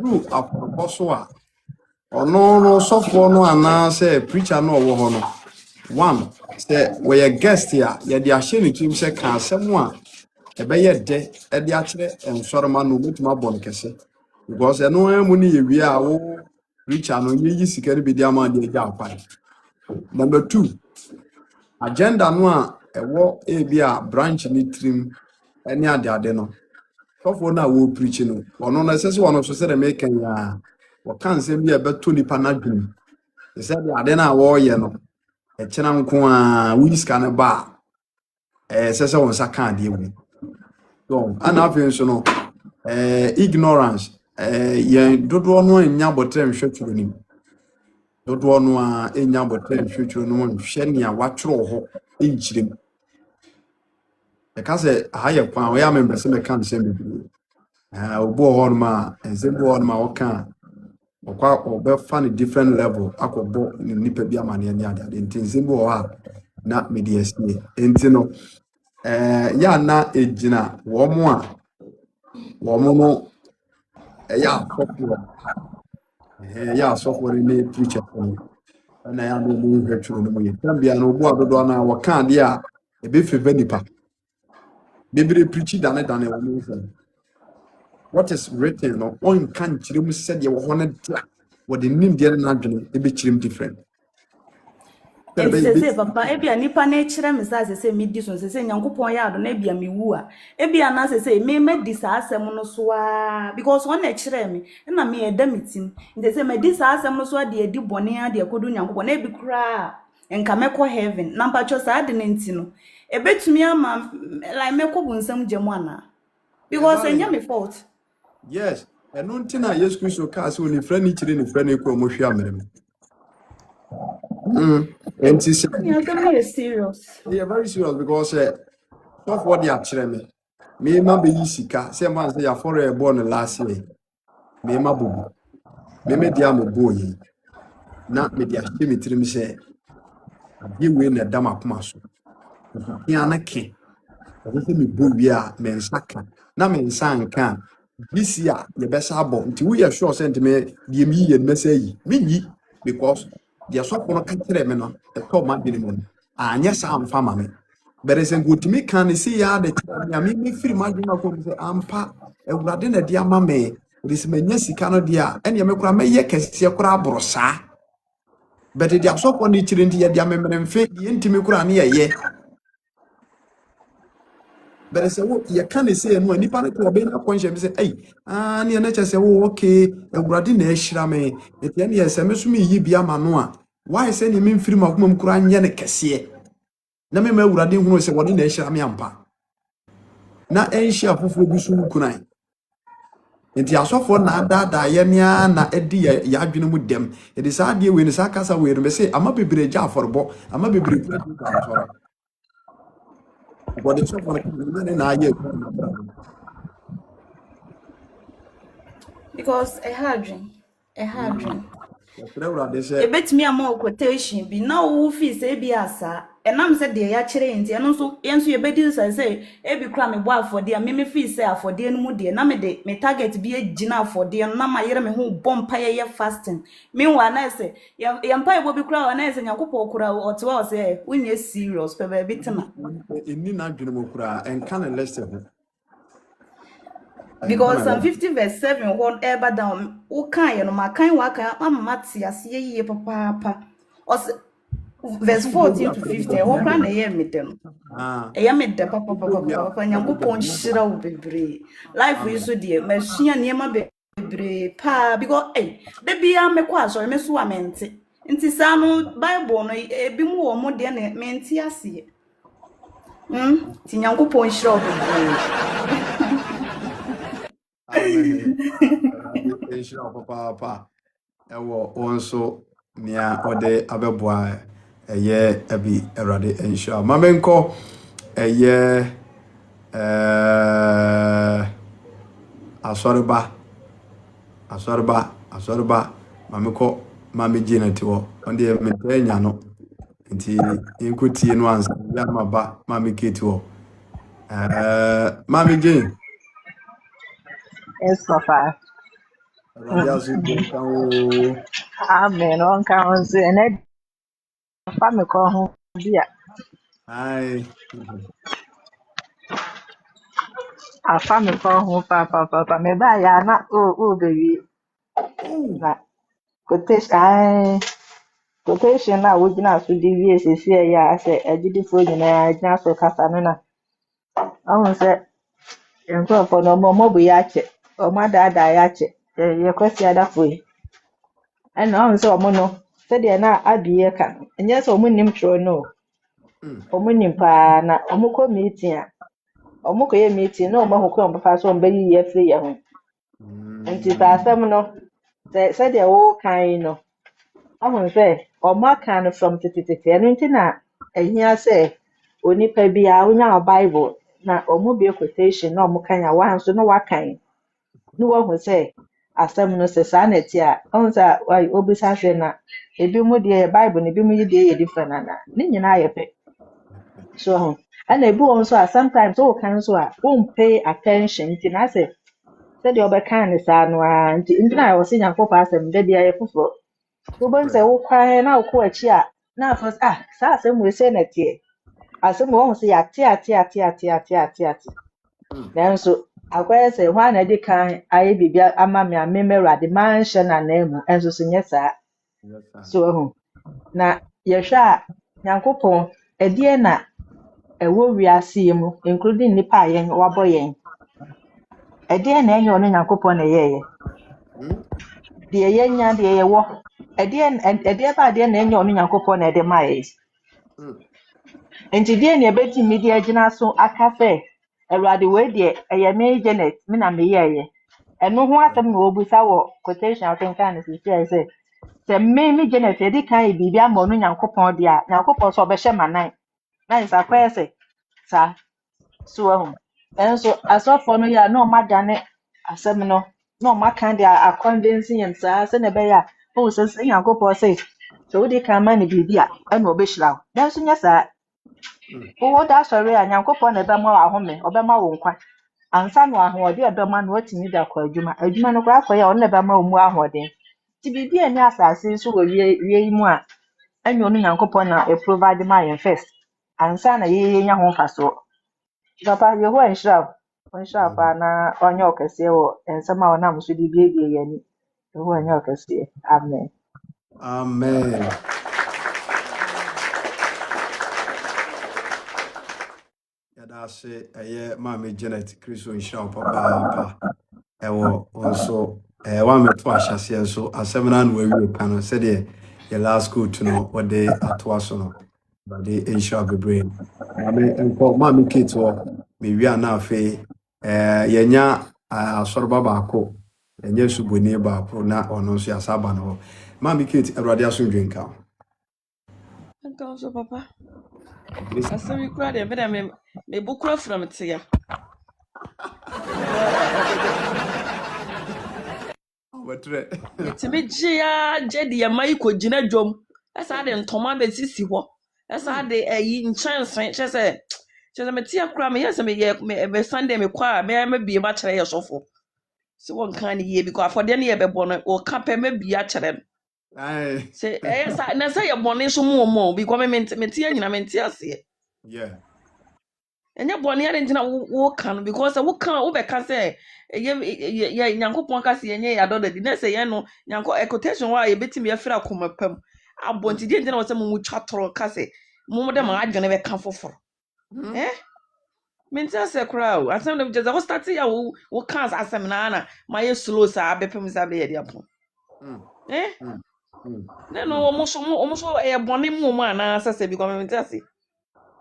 do apostle a no sofo no ana say preacher no wo ho no one say we a guest here ye de ahye ne tim say ka asem a ebe ye de e de akire ensoroma no mutuma bon kese because eno emu ni ye wi a wo preacher no ye sikari bi dia ma de ja apai. Number 2 agenda no a ewo e bi a branch ni trim eni ade no sofo na wo preach no ono na sese wono so se de make ya wo kan se bi e beto nipa na dwum se de ade na wo ye no e chena nko a wiska ne ba sese won sa kan de ewu so ana afin so no ignorance ye dodo no nya botre nhweturo ni dodo no a enya botre nhweturo no nhwe ne a watworo ho enchirem e ka se haye kwan we amembe se me kan se me obo ho no ma ensembo ho no ma woka okwa obefa ne different level akobo ni nipa bi amane ani ade ensembo ho a na mediasne enti no ya na ejina wo mo no ya popular ya software ni preacher na ya no mu hweturo no mu ye tambia no obo adodo na waka ade a ebe feve nipa bibiri preach dane wo no say what is written no on kan chirem said ye wo no dia what the nim dia na adwene ebe chirem different Enti sese papa ebia nipa na ekire me sa sese me di so sese nyankopon ya ado na ebia me wu a ebia na sese me di sa asem no so a because one ekire me na me eda metim nti sese me di sa asem no so a de edi bone a de akodu nyankopon na ebi kura enka mekọ heaven na mpacho sa ade ne nti no ebetumi ama like mekọ bunsam gemu ana because enya me fault. Yes, and until yes, Christo cast when friend each in friend equal Moshiam. And she said, Yeah, very serious. they are very serious because of what they are children. Me, ma be Isika, same man say a for a born last year. Me, ma boo. Me, me, dear, boy. Not me, dear, Jimmy, to me say, you win a dama pumasu. Yana king. Me, boo, ya, men saka. Na men sang can. This year, the best abo. Until we are sure sent me the me and message. Me, because they are so going to catch them, no, a top man minimum. And yes, I'm family. But it's a good to me, can you see, ya, the me feel my dinner for the ampa, a radin a dear mamma. This may yes, he cannot dear, and you make a may yakes your crab or sa. But it is so on each in the dear member and fake the intimate crania, ye. But I say, oh, you can't say no, any panic will be a conscience. Say, hey, and your nature say, oh, okay, a gradin shrame, at the end, yes, I miss me, ye be a manua. Why send him in film of Mum Kuran Yanakasie? Name me gradin who say, what in the shrame ampa. Na enshia fufu bisu kunai. Nti asofo na ada yemia na edi ya adwene mu dem. It is hard when sakasa we me say ama bebre ja aforbo, ama bebre sorry. But it's so for na ye. Because a hardring. They say Ebetumi ama quotation bi na wo fi say bi asa enam say de ya kire nti eno so yenso ye bedi say ebi kra me bo afode a me fi say afode no mu de na me de me target bi agina afode na ma yere me ho bompa ye fasting meanwhile na say ye mpa ebo bi kra na say nyakopo kra otewa say unye serious pe ba bi tena inni na adwene mu kra en kan less because Psalm 50 verse 7 one ever down o kan ye no ma kan wa kan mama tia se ye papa verse 14 to 15 what kra na ye medem e me de papa nyankopon hira wo bebre life yi so de masua niema bebre pa because de bia me kwa so me so amente nti sa no bible no ebi mu wo mo de na mente ase ti nyankopon hira wo bebre papa ewo onso nia ode abeboa eye abi erade ensure mamenko eye asorba mameko mamejina tiwo onde metenya no nti inkutie no ansa ya maba mameketiwo mamejin. Yes, Papa. Amen. On counts and a family call home. Dear, Aye. a family call home, Papa. Maybe I am not. Oh, baby. Quotation now would not to deviate is here. Yeah, I say, I did it for you, and I just so Casanana. I won't say, and go for no more mobile yacht or my dad. Your question that way. And now so mono said they are not Abiaka. And yes, or winning true no. Or winning pa na omuko meeting. Omuko ye meeting no more who come pass on baby ye free young. And it are some no said they are all kind no. I won't say, or more kind from Titi and intina. And here say, only pay be our Bible. Na omu quotation no more kind of one so no what kind. No one will say. Asem no se sanity a onza why obisa hwe na ebi mu de Bible na ebi mu de ye different na ni nyina ye pe so and ebi won so sometimes all kan so a won pay attention ti na say de obeka ne sa no a nti na wo se nyakopa asem de dia ye fufuro so bon say wo kwan na wo ko achi a na first sa asem we say na tie asem wo se ya tie then so akwai say hwa na di kan aye bibia ama me amemera de mansion na na emu enso so nyesa so na yehwa Nyankopɔn ɛdeɛ na ɛwɔ wiase yi mu including nipa a yɛn wabɔ yɛn. Ɛdeɛ na ɛnyɛ ɔno Nyankopɔn na ɛyɛɛyɛ. Deɛ yɛnya deɛ yɛwɔ. Ɛdeɛ ba adeɛ na ɛnyɛ ɔno Nyankopɔn na ɛde ma yɛn. Nti deɛ na ɛbɛtumi de agyina so aka sɛ Awurade wei deɛ ɛyɛ me Janet me na meyɛɛyɛ. Ɛno ho asɛm na wɔbusa wɔ quotation akenkan no sisi sɛ me Janet yɛde kan yɛ biribi ama ɔno Nyankopɔn deɛ a Nyankopɔn sɛ ɔbɛhyɛ m'anan na nsakɔyɛ sɛ saa so ahu. Ɛnso asɔfoɔ no yɛ a na ɔmadane asɛm no na ɔmaka deɛ akɔndensi yɛn saa sɛ na ɛbɛyɛ a ɔwɔ sɛ Nyankopɔn sɛ sɛ wode kan ma no biribi a ɛna ɔbɛhyira wo. Nanso nyɛ saa. Wowɔ da asɔre a Nyankopɔn na ɛbɛma wo ahome ɔbɛma wo nkwa. Ansa no ahoɔden ɛbɛma no watumi de akɔ adwuma no koraa akɔyɛ a ɔno na ɛbɛma wo mu ahoɔden. Nti biribi a ɛne asase nso wɔ wie yi mu a ɛnyɛ ɔno Nyankopɔn na ɛprovide ma yɛn first ansa na yɛnya ho mfasoɔ. Papa Yehowa nhyira wo. Ɔnhyira wo paa na ɔnyɛ wo kɛseɛ wɔ nsɛm a ɔnam so de biebie yɛn ani. Yehowa nyɛ wo kɛseɛ. Amen. Amen. Yadase ɛyɛ maame Janet Kristo nhyira wo papa ɛwɔ nso wa meto ahyɛseɛ nso asɛm na no awie ka no sɛdeɛ yɛ last school to no wɔde atoa so no bade nhyira bebree maame Kate wɔ mewia na afei yɛnya asɔreba baako yɛnya suboni baako na ɔno nso yɛasaba no hɔ maame Kate Awurade asomdwe nka wo. Nka so papa asɛm kura de bɛda me bukura from tia Wetre yɛtumi gye de yɛma yi kɔgyina dwom ɛsaa de ntɔma bɛsisi hɔ ɛsaa de ayi nkyɛnse kyɛ sɛ metia kura meyɛ sɛ me Sunday mekɔ a mebie makyerɛ yɛ sɔfo sɛ wɔnka ne yie bi kɔ afɔdeɛ ne yɛbɛbɔ no ɔka pɛ mabie akyerɛ no sɛ ɛyɛ saa na sɛ yɛbɔne so mu bi kɔ metia nyina mente aseɛ ɛnyɛ bɔne ade ntina woka no because wobɛka sɛ yɛ Nyankopɔn ka sɛ yɛnyɛ yɛadɔda di na sɛ yɛn no quotation hɔ a yɛbɛtumi yɛfiri akoma pam abɔntideɛ ntina wɔ sɛ mu twa toro ka sɛ mu dɛ ma adwene bɛka foforo mente asɛ koraa o asɛm no gyeza wo start ya wo ka asɛm na ma yɛ slow saa bɛpem sa bɛyɛ de apɔ no ɔmo so ɛyɛ bɔne mu ana sɛ because mente asɛ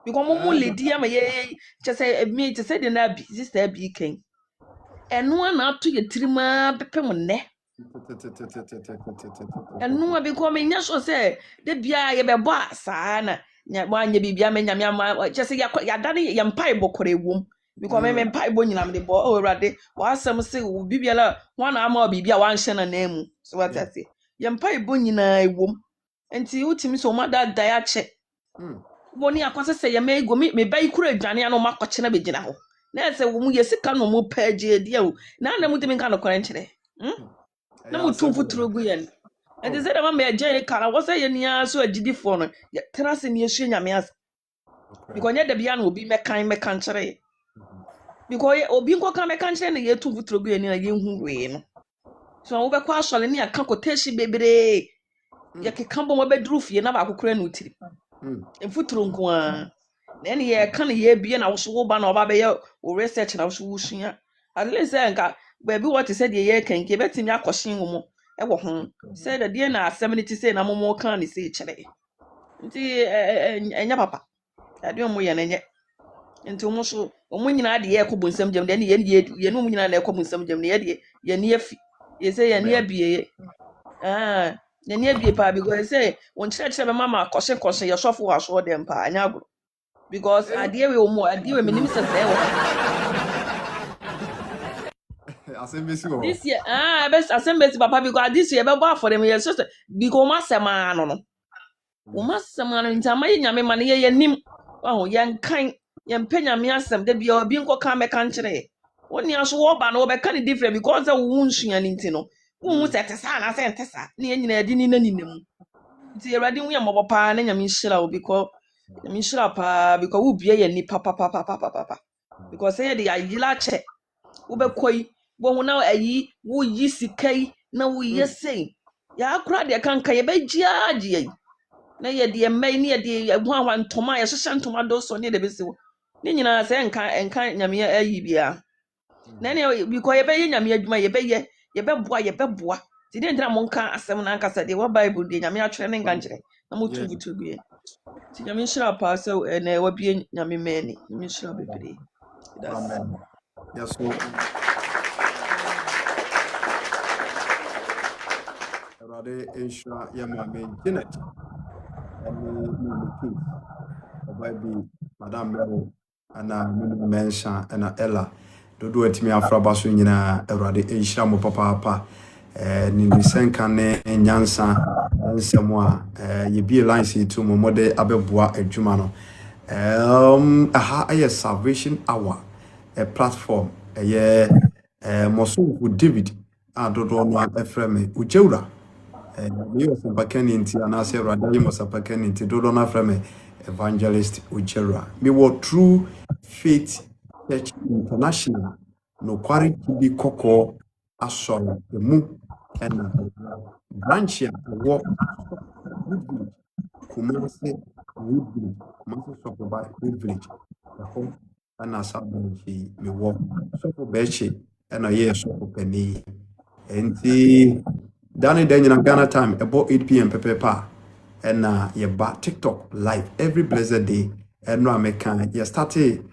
because mo lady ama ye kyese me te say de na bi sister bi kan eno na ato ye tirima bepem ne eno because me nya so say de bia ye bebo asa na nya anya bibia me nya me kyese ya dane ye mpai bokore wom because me mpai bo nyina me de bo Awurade wa asem se bibia la wana ama bibia wan hye na namu so what I say ye mpai bo nyina ewom enti utimi so ma da ya che boni akwase se ye mego me bai kura adwane ano makɔkye na begina ho na se wo mu ye sika no mu page dia o na mu timi nka no kɔre nkyere na mu tumfu trogu ye enti se da ma me agye ka na wo se ye nia so agidifo no tena se ne ehue nyame as because nya da bia na obi mekan nkyere because obi nko kan mekan nkyere na ye tumfu trogu ye na ye hu we no so wo be kwa asole ne aka koteshi bebre ye keka bo mo bedru fie na ba kokora na utiri mfuturo nko a na ene ye ka na ye bie na wo so wo ba na oba be ye o research na wo so wo sua at least nka ba bi what said ye kanke betimi akɔhyen wo mo e wo ho said the dey na asɛm ne ti say na mo kan ne say kyerɛ nti enya papa ade mo ye na nye nti mo so mo nyina de ye kɔ bonsam gyam de ne ye no mo nyina na kɔ bonsam gyam ne ye de ye ne afi ye say ye ne abie ne ne abie pa because say won kyerɛ be mama kɔhye ye sɔfo wa so dem pa anya agro because ade we mo ade we menim sɛ sɛ wo asembesi wo this year best asembesi papa because this year be bo for them yes so because masema no wo masema no ntama ye nyame ma ne ye nim oh ye nkan ye mpenya me asem de bia obi nko kan meka nkyere woni aso wo ba no wo be ka ne different because wo nsua ne ntino wo se tesa na se ntesa ne ye nyina adi ni na ninam nti Awurade hu ye mobɔ pa na nyame nhyira wo because nyame nhyira pa because wo bia ye ni papa because say de ayila che wo be koi wo na ayi wo yi sikai na wo yesei ya akura de kanka ye be giagie na ye de mmai ne ye de ho awa ntoma ye hyehyɛ ntoma do so ne de besi wo ne nyina sɛ enka nyame ayi bia na ne because ye be ye nyame adwuma ye be boa ti de ndra mo nka asɛm na nka sɛ de wa bible de nyame atwere ne nka nkyerɛ na mo Yeah. tubutu gu ye ti nyame nhyira pa sɛ na wa bie nyame mani nyame nhyira bebree that's Amen. Yes, so Erade Insha Yama Janet and the King. Obabi Madam Mero and Minu Mensha and Ella. Dodo etimi afraba so nyina Erade Insha mo papa ni nisenka ne nyansa nsɛm a yebi lines to mo mode abeboa adwuma no. Aha a Salvation Hour, a platform, Mosu David, Dodo no Efreme, Ujeura, me was a Bacaninti, and I say Radayim was a Bacaninti, Dodo na Freme, Evangelist Ujeura. Me were True Faith Church International, no quarry to be Coco, Asora, the Mu, and branch here, walk, Kumasi Woodbridge, Kumasi Soko by Woodbridge, the home and as me walk Soko Bechi and a year Soko Penny. And the Danny Daniel Ghana time about 8 p.m. Pepe and ye ba TikTok live every blessed day. And no American, you started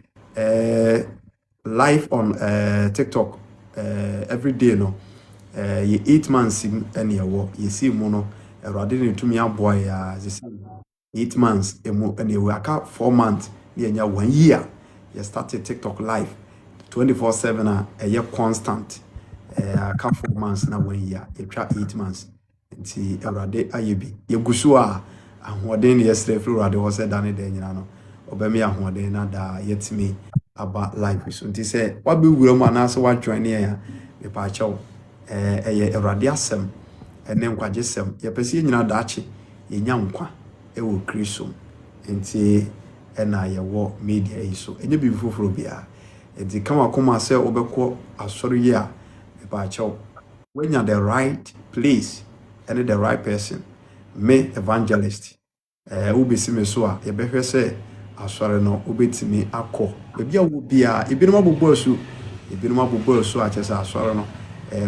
live on TikTok every day, no. Ye 8 months and ye walk, ye see mono. Radin to me a boy 8 months and you work out 4 months near 1 year. You started TikTok live 24/7 a year constant. A couple 4 months now 1 year. You try 8 months. And see Rade Ayebi. You gusua and what then yesterday through Rade was said Danny Daniano. Obemi and what then yet me about life. So they say what be will man answer what join here. The pacho a radiasem. And then kwajesem ye pese nyina daache ye nya nkwa e wo kristo enti na ye wo media yi so enye bi foforo bia enti kama koma se obekọ asori ye a e ba chaw when you're the right place and the right person me evangelist ubisi me so a ye behwe se asori no obetimi akọ bia wo bia ebinom abobọ asu a chese asori no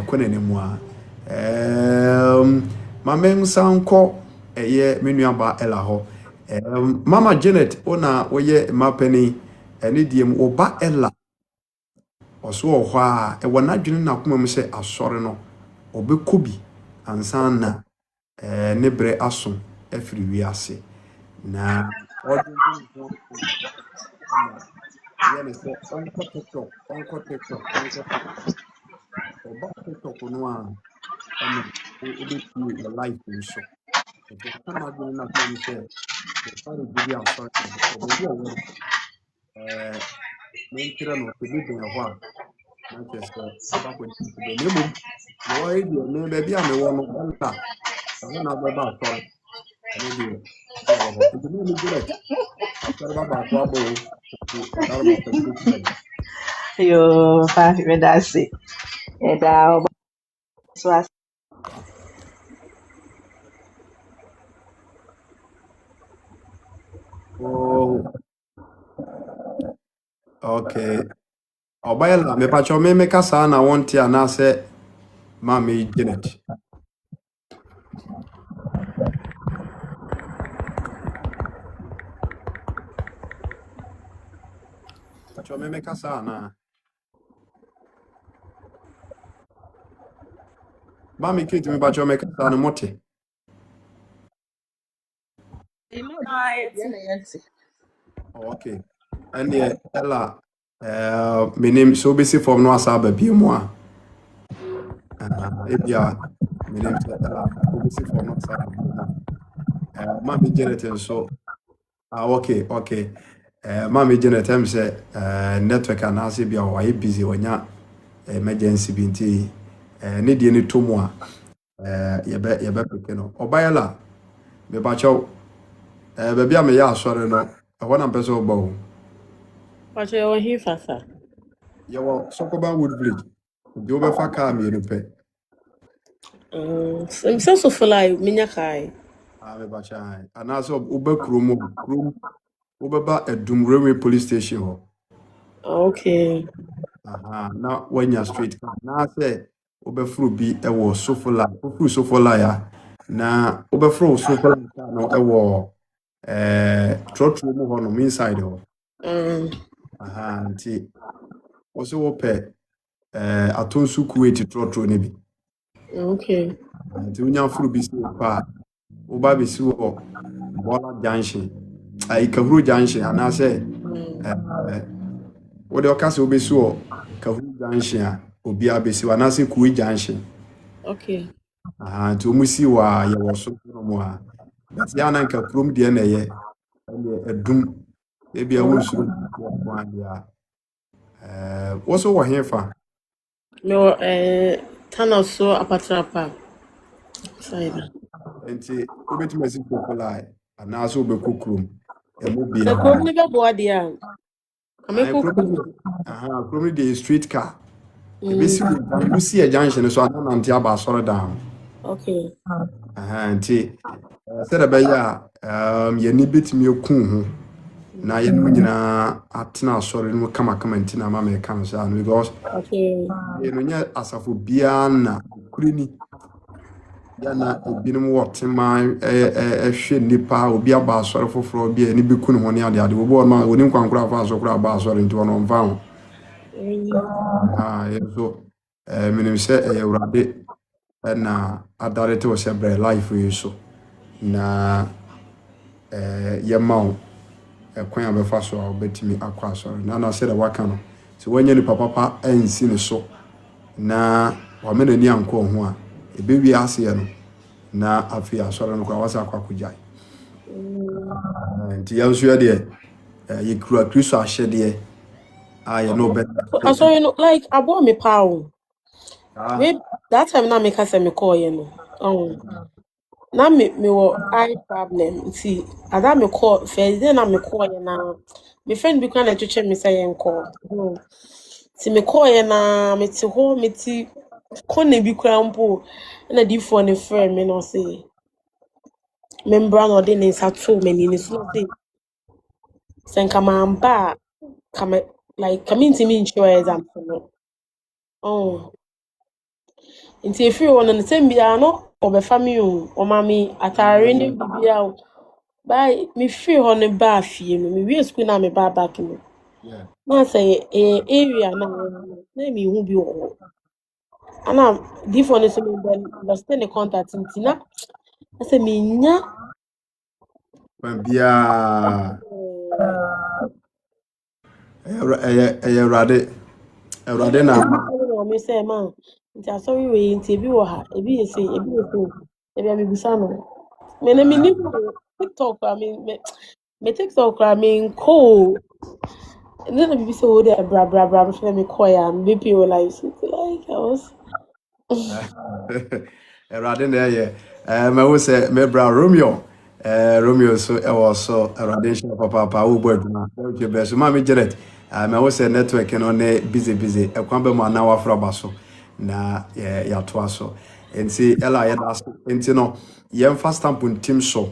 kwenenemu a Mamem Sanko, menuaba Ella ho. Mama Janet, ona oye mapeni, enidium oba Ella. Oso hwa, wana dwene na kuma mu se asore no, obekobi ansan na nebre aso afiri wiase. Na yene se onko TikTok, oba TikTok no a and the life so. If you come out doing that, you say, the video I'm sorry, maintain or to live in a while. Manchester, back with the name. No idea, maybe I'm a woman of that. I don't know about sorry. Maybe the name is good. About trouble. Yo, Fafi, that's it. And so Oh, okay. Obayela, me pacho me make us na want ya na say Mami Janet. Pacho me make us na. Mami Kate me pacho make us na mote. Okay. And yeah, Ella, my name so busy from no asaba bi mo a. Ebia, my name is Ella, so busy from no asaba bi mo. Mami Janet so okay. Mami Janet am say network and ase bia why busy onya emergency binti ne die ne tomu a yebe peke no. Obayela, me ba chow baby am ya asore no. I want am person obo. But you're here, Fasa. Yawo Sokoba Woodbridge. The overfa car me no pe. I'm so full like Minyakai. me bacha. And also ube krum ubeba Edum Railway Police Station ho. Okay. Now when you're straight na say ube fru bi ewo sofola. Fru sofola ya. Na ube fru sofola no ewo trotro mu ho no inside ho. Nti also wope atonsu kuwait trotro ne bi. Okay. Nti unya fru bi si pa oba bi si wo Bola Junction. Kahuru Junction and I say what the occasion will be so Kahuru Junction obi abesi wa na say Kuwi Junction. Okay. Nti omusi wa ye wo so no mo a. But ya na nka krom de na ye edum e bia wo suru ko an dia. Wo so wo hefa. No tunnel so apatrapa. Side. Nti obetuma si populai ana so be kokrom. E mo bia. The krom never board dia. Krom de street car. You see a junction so ana nante aba soro down. Okay. Nti said about yeni betimi okun ho na ye no nyina atena soro no kama ntina ma me kan so an because okay no nya asafo bia na kurini ya na ebinom wotema hwe nipa obi aba soro foforo bia ni bi kun ho ne ade wo bo ma woni kwankura fa so kura aba soro nti wono mfa ho yeso minim se Ewurade na adarete wo se bre life yeso na yemao ekwan abefa so a obetimi akwa so na say the waka no so wanya ni papa ensi ne so na wa me ni anko ho a ebewi ase ye no na afi asoro no kwa wasa akwa kujai nti yanso ye de ye kura Kristo ahye de ye no bet so you know like abo me pawo we that time na make us me call you know na me wo eye problem see ada me call first day na me call you na my friend be kan to check me say enko see me call you na me ti ho me ti kone bi kra mpo na di for ne friend me no say member no de ne sato me ni so say senka mamba kama like community me insure example no nti efi won no tem bia no obefa me o mami atare ne bibia by me free ho ne ba afie no me wi school na me ba back no na say area na me hu bi wo ana di for ne so me ben lost the contact ntina I say me nya bia Ewurade na me say man nti asori we nti ebi wo ha ebi yesi ebi am bisa no me na me ni TikTok I mean me TikTok I mean cool and then be so there bra for me call ya me people like I was Ewurade na ye me wo say me bra Romeo so e was so Ewurade papa wo bo aduna e be so ma me Jared me wo say network no ne busy ekwan be mo na wa fra baso na ya to aso enti ela ya da so enti no ye mfa stamp team so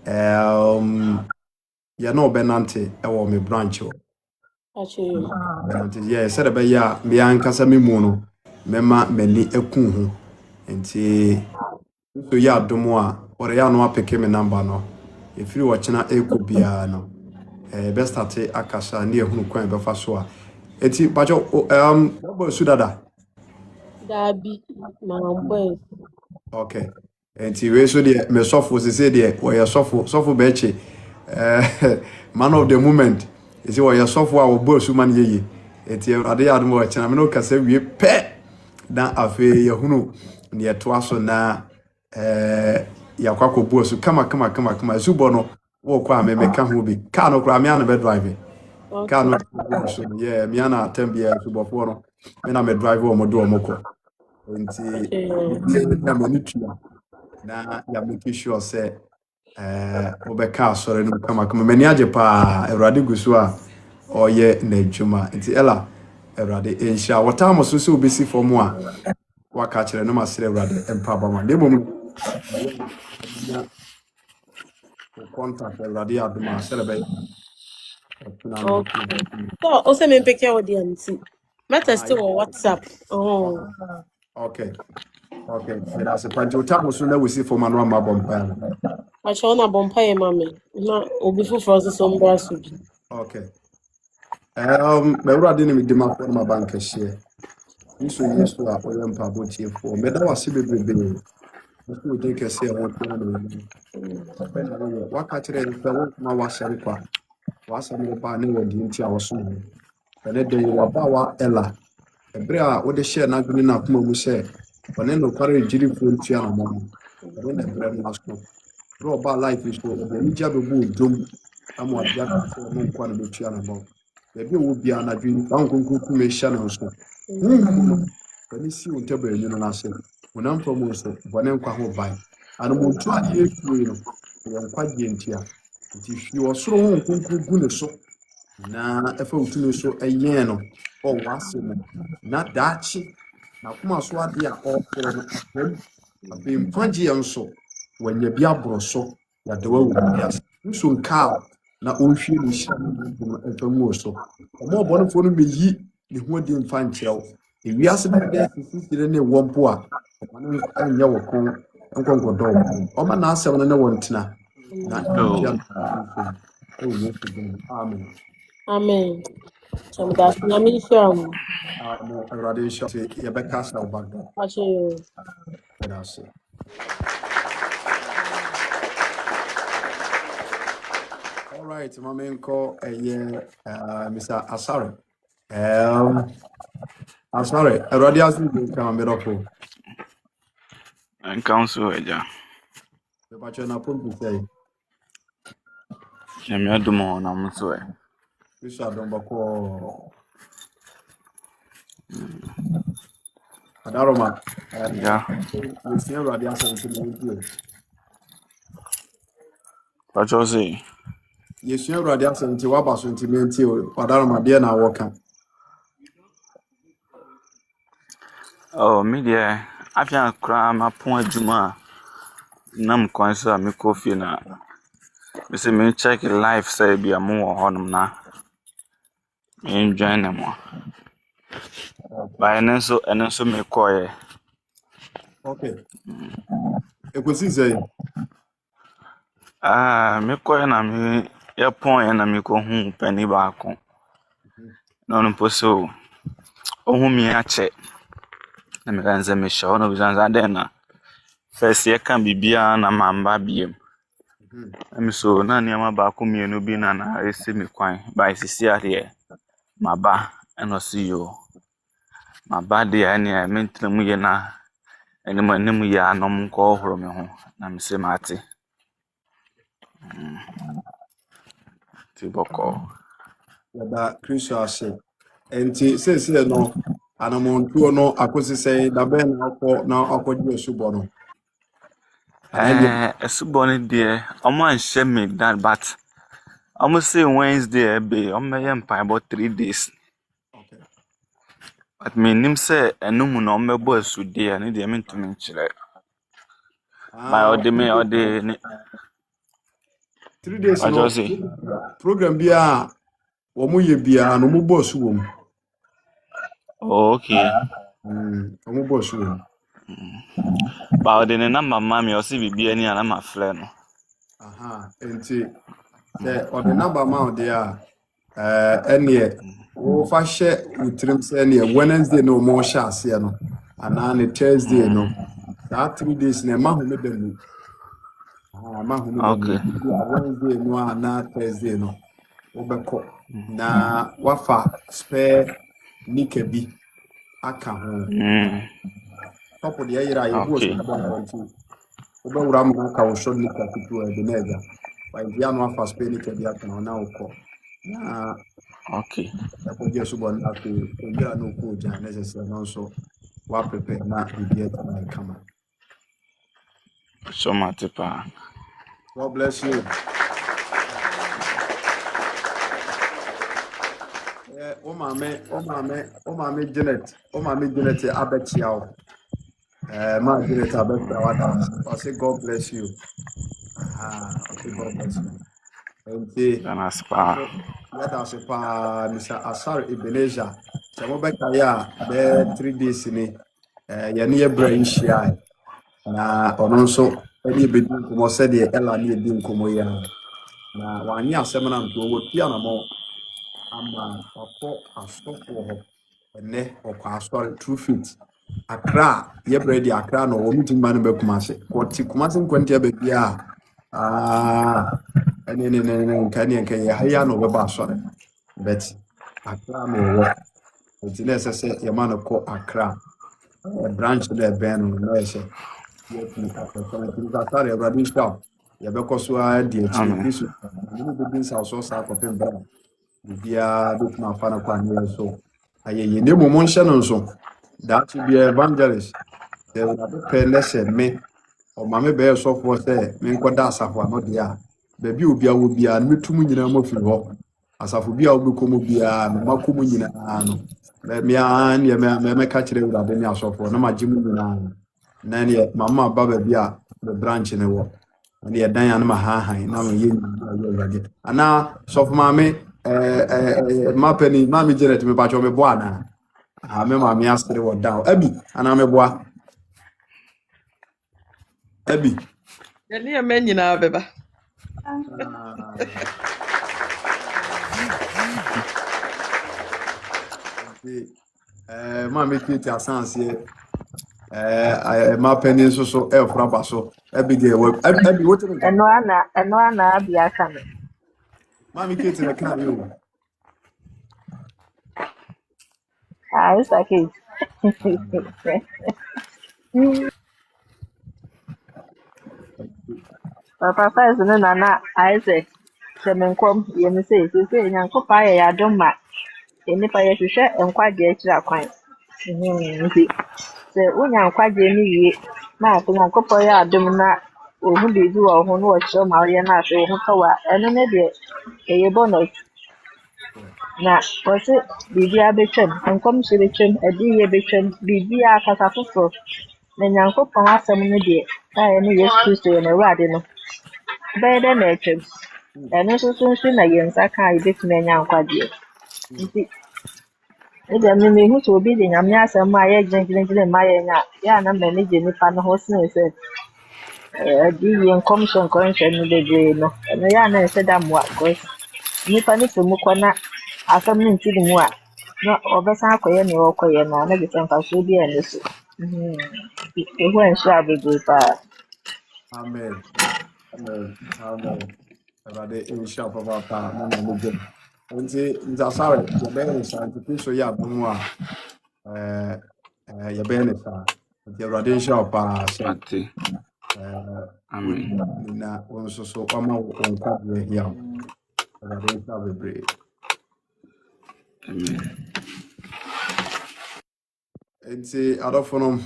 ya no benante e wo me branch o actually benante ye said be ya me ankasa me mu no mema mani ekun ho enti so ya domo a ore ya no apeke me number no efiri wo chena ekobia no best start akasa ne ehunu kwan be fa so a enti bajo bo su dada Dabi boy okay enti we so de me sofo se se de wo ye sofo be eche man of the moment isi wo ye sofo a wo bo su man yeye enti ade ya admo chena me no kasa wie pe na afi yehunu ne eto aso na ya kwakọ bo su kama zubo no wo kwa me ka ho bi ka no kra me ana be drive ka no so yeah me ana tambia zubo fo no me na me drive wo mo do mo ko nti na me nitua na ya make sure say obeka sore no kama me ni age pa Ewurade gusu a oye na adwuma nti ela Ewurade ensha wota mo so se obesi fo mo a waka kire no masere Ewurade empa ba ma debom contact already at the celebrate. Okay. So, also me pick your audience. Matter still on WhatsApp. Oh. Okay. That's a point. You tell us soon that we see for Manuel Mabon. I shall not bumpire, mammy. No, or before for some brass. Okay. Mewura de ne me ma for my bank share. Nso yesu a oyɛ mpabo tiefo. Meda wase bebrebe. Nso de kɛse ho tena no. Waka kyerɛ nfa wo ma wasɛre kwa. Wasɛre ba ne wodi nti a wɔso ho. Ene de waba wa ela. Ebre a wo de share na dwene na kuma mu sɛ ɔne no kware gyirifo ntua na mo. Ene de bre no aso. Bro ba life is so de nja bebu dom. Amo adia ka so no kwa no betua na mo. Ebi wo bia na dwene fa nkonkonku me hya na so. When you see on table, you know, I say, when I'm from also, when I'm quite by, and I'm going to hear you, I'm quite gentle. If you are so good, so now, if I to so a yen or was not that she, now come as what they are all for them. I've been pungy and so when you be a broso, that the world will be as soon cow. Now, all she is from also. More bonnet for me, ye, the one didn't find shelf. If we are somebody there, ne one poor, and your con, and go dog. Oh, man, I said, no one tina. Amen. Amen. So that's my mission. Radiation, Rebecca, so back there. Watch you. That's it. All right, my main call, Mr. Asare. I'm sorry, I already asked you to come a bit of and council eja. the bachelor na pump say. Nyame adumo na mso e. This are don't bako. Adaroma. Ja. You see already answer to me. What you say? You see already answer to what about sentiment you. Adaroma dear na work. Oh, me there. Afia kra ma pon adwuma nam kwan so me coffee na. Me say me check life say bia mo wo honum na. Me join them. Ba enen so me koye. Okay. Ekosi say. Me koye na me ya pon na me ko hu pani ba ko. No no poso. Ohu mi ache. Na me kan se me show no bizanza den na. First year kan bibia na mamba biem. I'm so na niama ba ko mienu bi na esi me kwan ba isisi ade maba eno see you. Maba de ani a mentre mu ye na ene ya anom ko horo me ho na me se mate. Ti boko. Yada Christian say. Enti say no anamontuo no akosi say da ben na akodi esubo no. Esuboni de omo anhye me that but almost say Wednesday be omo ye mpa about 3 days. Okay. But me nim say enum no omo bo asude ani de me ntumi nkyere. By ode 3 days no program bia wo mo ye bia no mo boss wo mu. Oh, okay. Mo boss wo mu. Ba ode ne number mama o si bibia ni ana ma frɛ no. Enti the ode number ma ode a ene wo fa hye utrim se ene Wednesday no mo hye ase no ana ne Thursday no that 3 days na ma hu me dem. Okay. Wednesday no ana Thursday no obeko na wafa spare nika bi aka ho topo de yira ye bo so bon obewura mu aka wo short nika pitu e de nega by dia no wafa spare nika bi aka na ukọ na okay ko je so bon aka o gira no ko ja necessary no so wa prepare na bibia na kama. So matipa. God bless you. Oh mama Janet abechiao. Ma Janet abechiao. I say God bless you. Okay, God bless you. Enti Ghana Spa. yada se pa Mr. Asar Ebenezer. Se mo beka ya be 3 days ni ye ne ye bra nhia na ono nso e be di nkomo se de ela ne di nkomo ya na wanye asem na nto wo pia na mo ama akọ asofo ho ene okwa asori true fit Accra ye bra di Accra no wo mutim ma no be Kumasi kwoti Kumasi nkwenti be bia ne kan ya haya no be ba asori but Accra no wo enti na se ye ma no ko Accra branch de ben no ye se ye ti akọ ti ka tare ya bra shop ye be ko so a di echi Amen. Kristo ni be bin sa so sa ko pem bra bia do ma fa na kwa ne so ayeye ne mo nhyɛ no nso that to be evangelist there will be less me o ma me be so for say me nkoda asafo ano dia ba bi obi awo bia na metum nyina mo firi hɔ asafo bia wo be komo bia na makomo nyina no me an ye me ka kyerɛ urade ne asofo na magye mu nyina na ne mama baba bia the branch ne wo ne ye dan an ma han na me ye urade ana sofo ma me ma penny ma me Janet me ba cho me bo ana me ma me asere wo down abi ana me boa abi Yɛne yɛma nyinaa bɛba. ma me create asanse ma penny so fra ba so abi ge abi what you Eno ana abia kana. ma me create na kan yo It's okay. Papa first no na Isaac semenkom ye me say nyankopa ye adoma enipa ye hwehwe enkwagye akira kwan nti se wonya nkwagye ni wie na afi nyankopa ye adom na ohu bebi wo ho no wo kire ma ye na afi ohu tawa eno ne de ye bonus na wose bibi abetwam enkom so betwam adi ye betwam bibi akasa foforo na nyankopa asem no de na ye ne Yesu Kristo ye na wade no better nature. And also soon na yensa ka ibetumi anya nkwagye. Nti ebe me hu so obi de nyame asem ma ye gyengyengye ma ye nya. Ya na me ne je nipa no ho sen se. Di ye nkom so nkonhwe no bebre no. No ya na se da mo akos. Nipa ne femu kwa na asem ne nti mu a. Na obesa akoye ne okoye na na bi tanka so bi ene so. Ehu enso abebre pa. amen Rade insha Allah pa na mo gem nti ntasare ye be ni santi Kristo ya bomu a ye be ni sa nti rade insha Allah se Ate. Amen. na onso so ama won kwa ye hia rade insha bebre Amen. nti adofono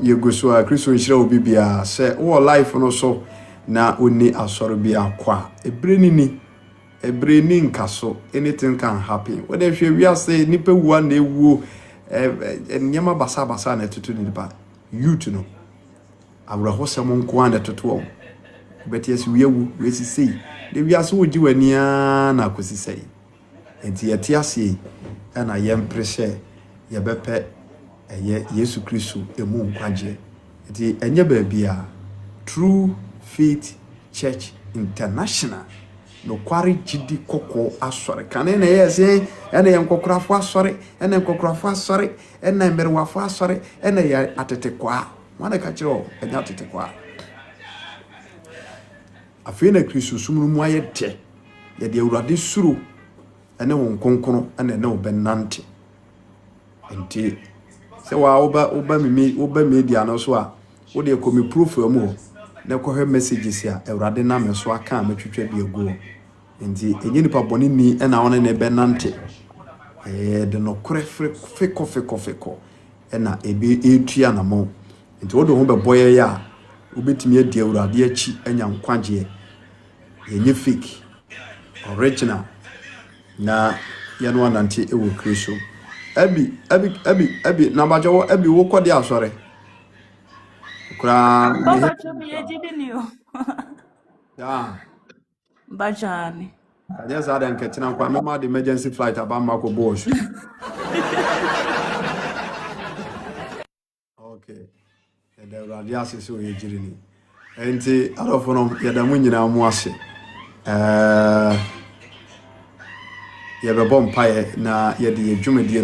ye guso a Kristo nhyira obi bia se wo life no so na oni asoro bi akwa ebre ni nkaso anything can happen when if we are say nipa wu na ewu nyama basa na tutu ni ba youth no abraho sem nko na tutu o but yes we ewu we sisi de we aso oji wani na akosisai enti yete ase na yemprehye yebepe Yesu Kristo emu nkwagye enti enye ba bia True Faith Church International no kware gidi kokko asore kane na yese ene yenkokrafo asore ene nkokrafo asore ene mberwafo asore ene ya atetekwa wana ka kiro enya atetekwa afina Kristo sumunu mu ayete ye de awurade suru ene won konkono ene ne obenante enti se wa oba media no so a wo de komi profile mu na ko he messages ya awurade na me so aka metwetwe bi ego enti enye nipa boni ni na wona ne benante de no kore feko na ebe etua na mo enti wo de ho be boye ya obetimi adi awurade achi anya nkwagye yenye fake original na yano anante ewo Kristo abi na bajo abi wo kodi asore kura Papa chumi ye jidi ni o. Yeah. Bajani. I just had an catching up. Remember the emergency flight about Marco Bosch. Okay. And the radias is so aging. And I don't know, Yadamunia Mwase. Yabba Bompire, na Yadi Jumedi.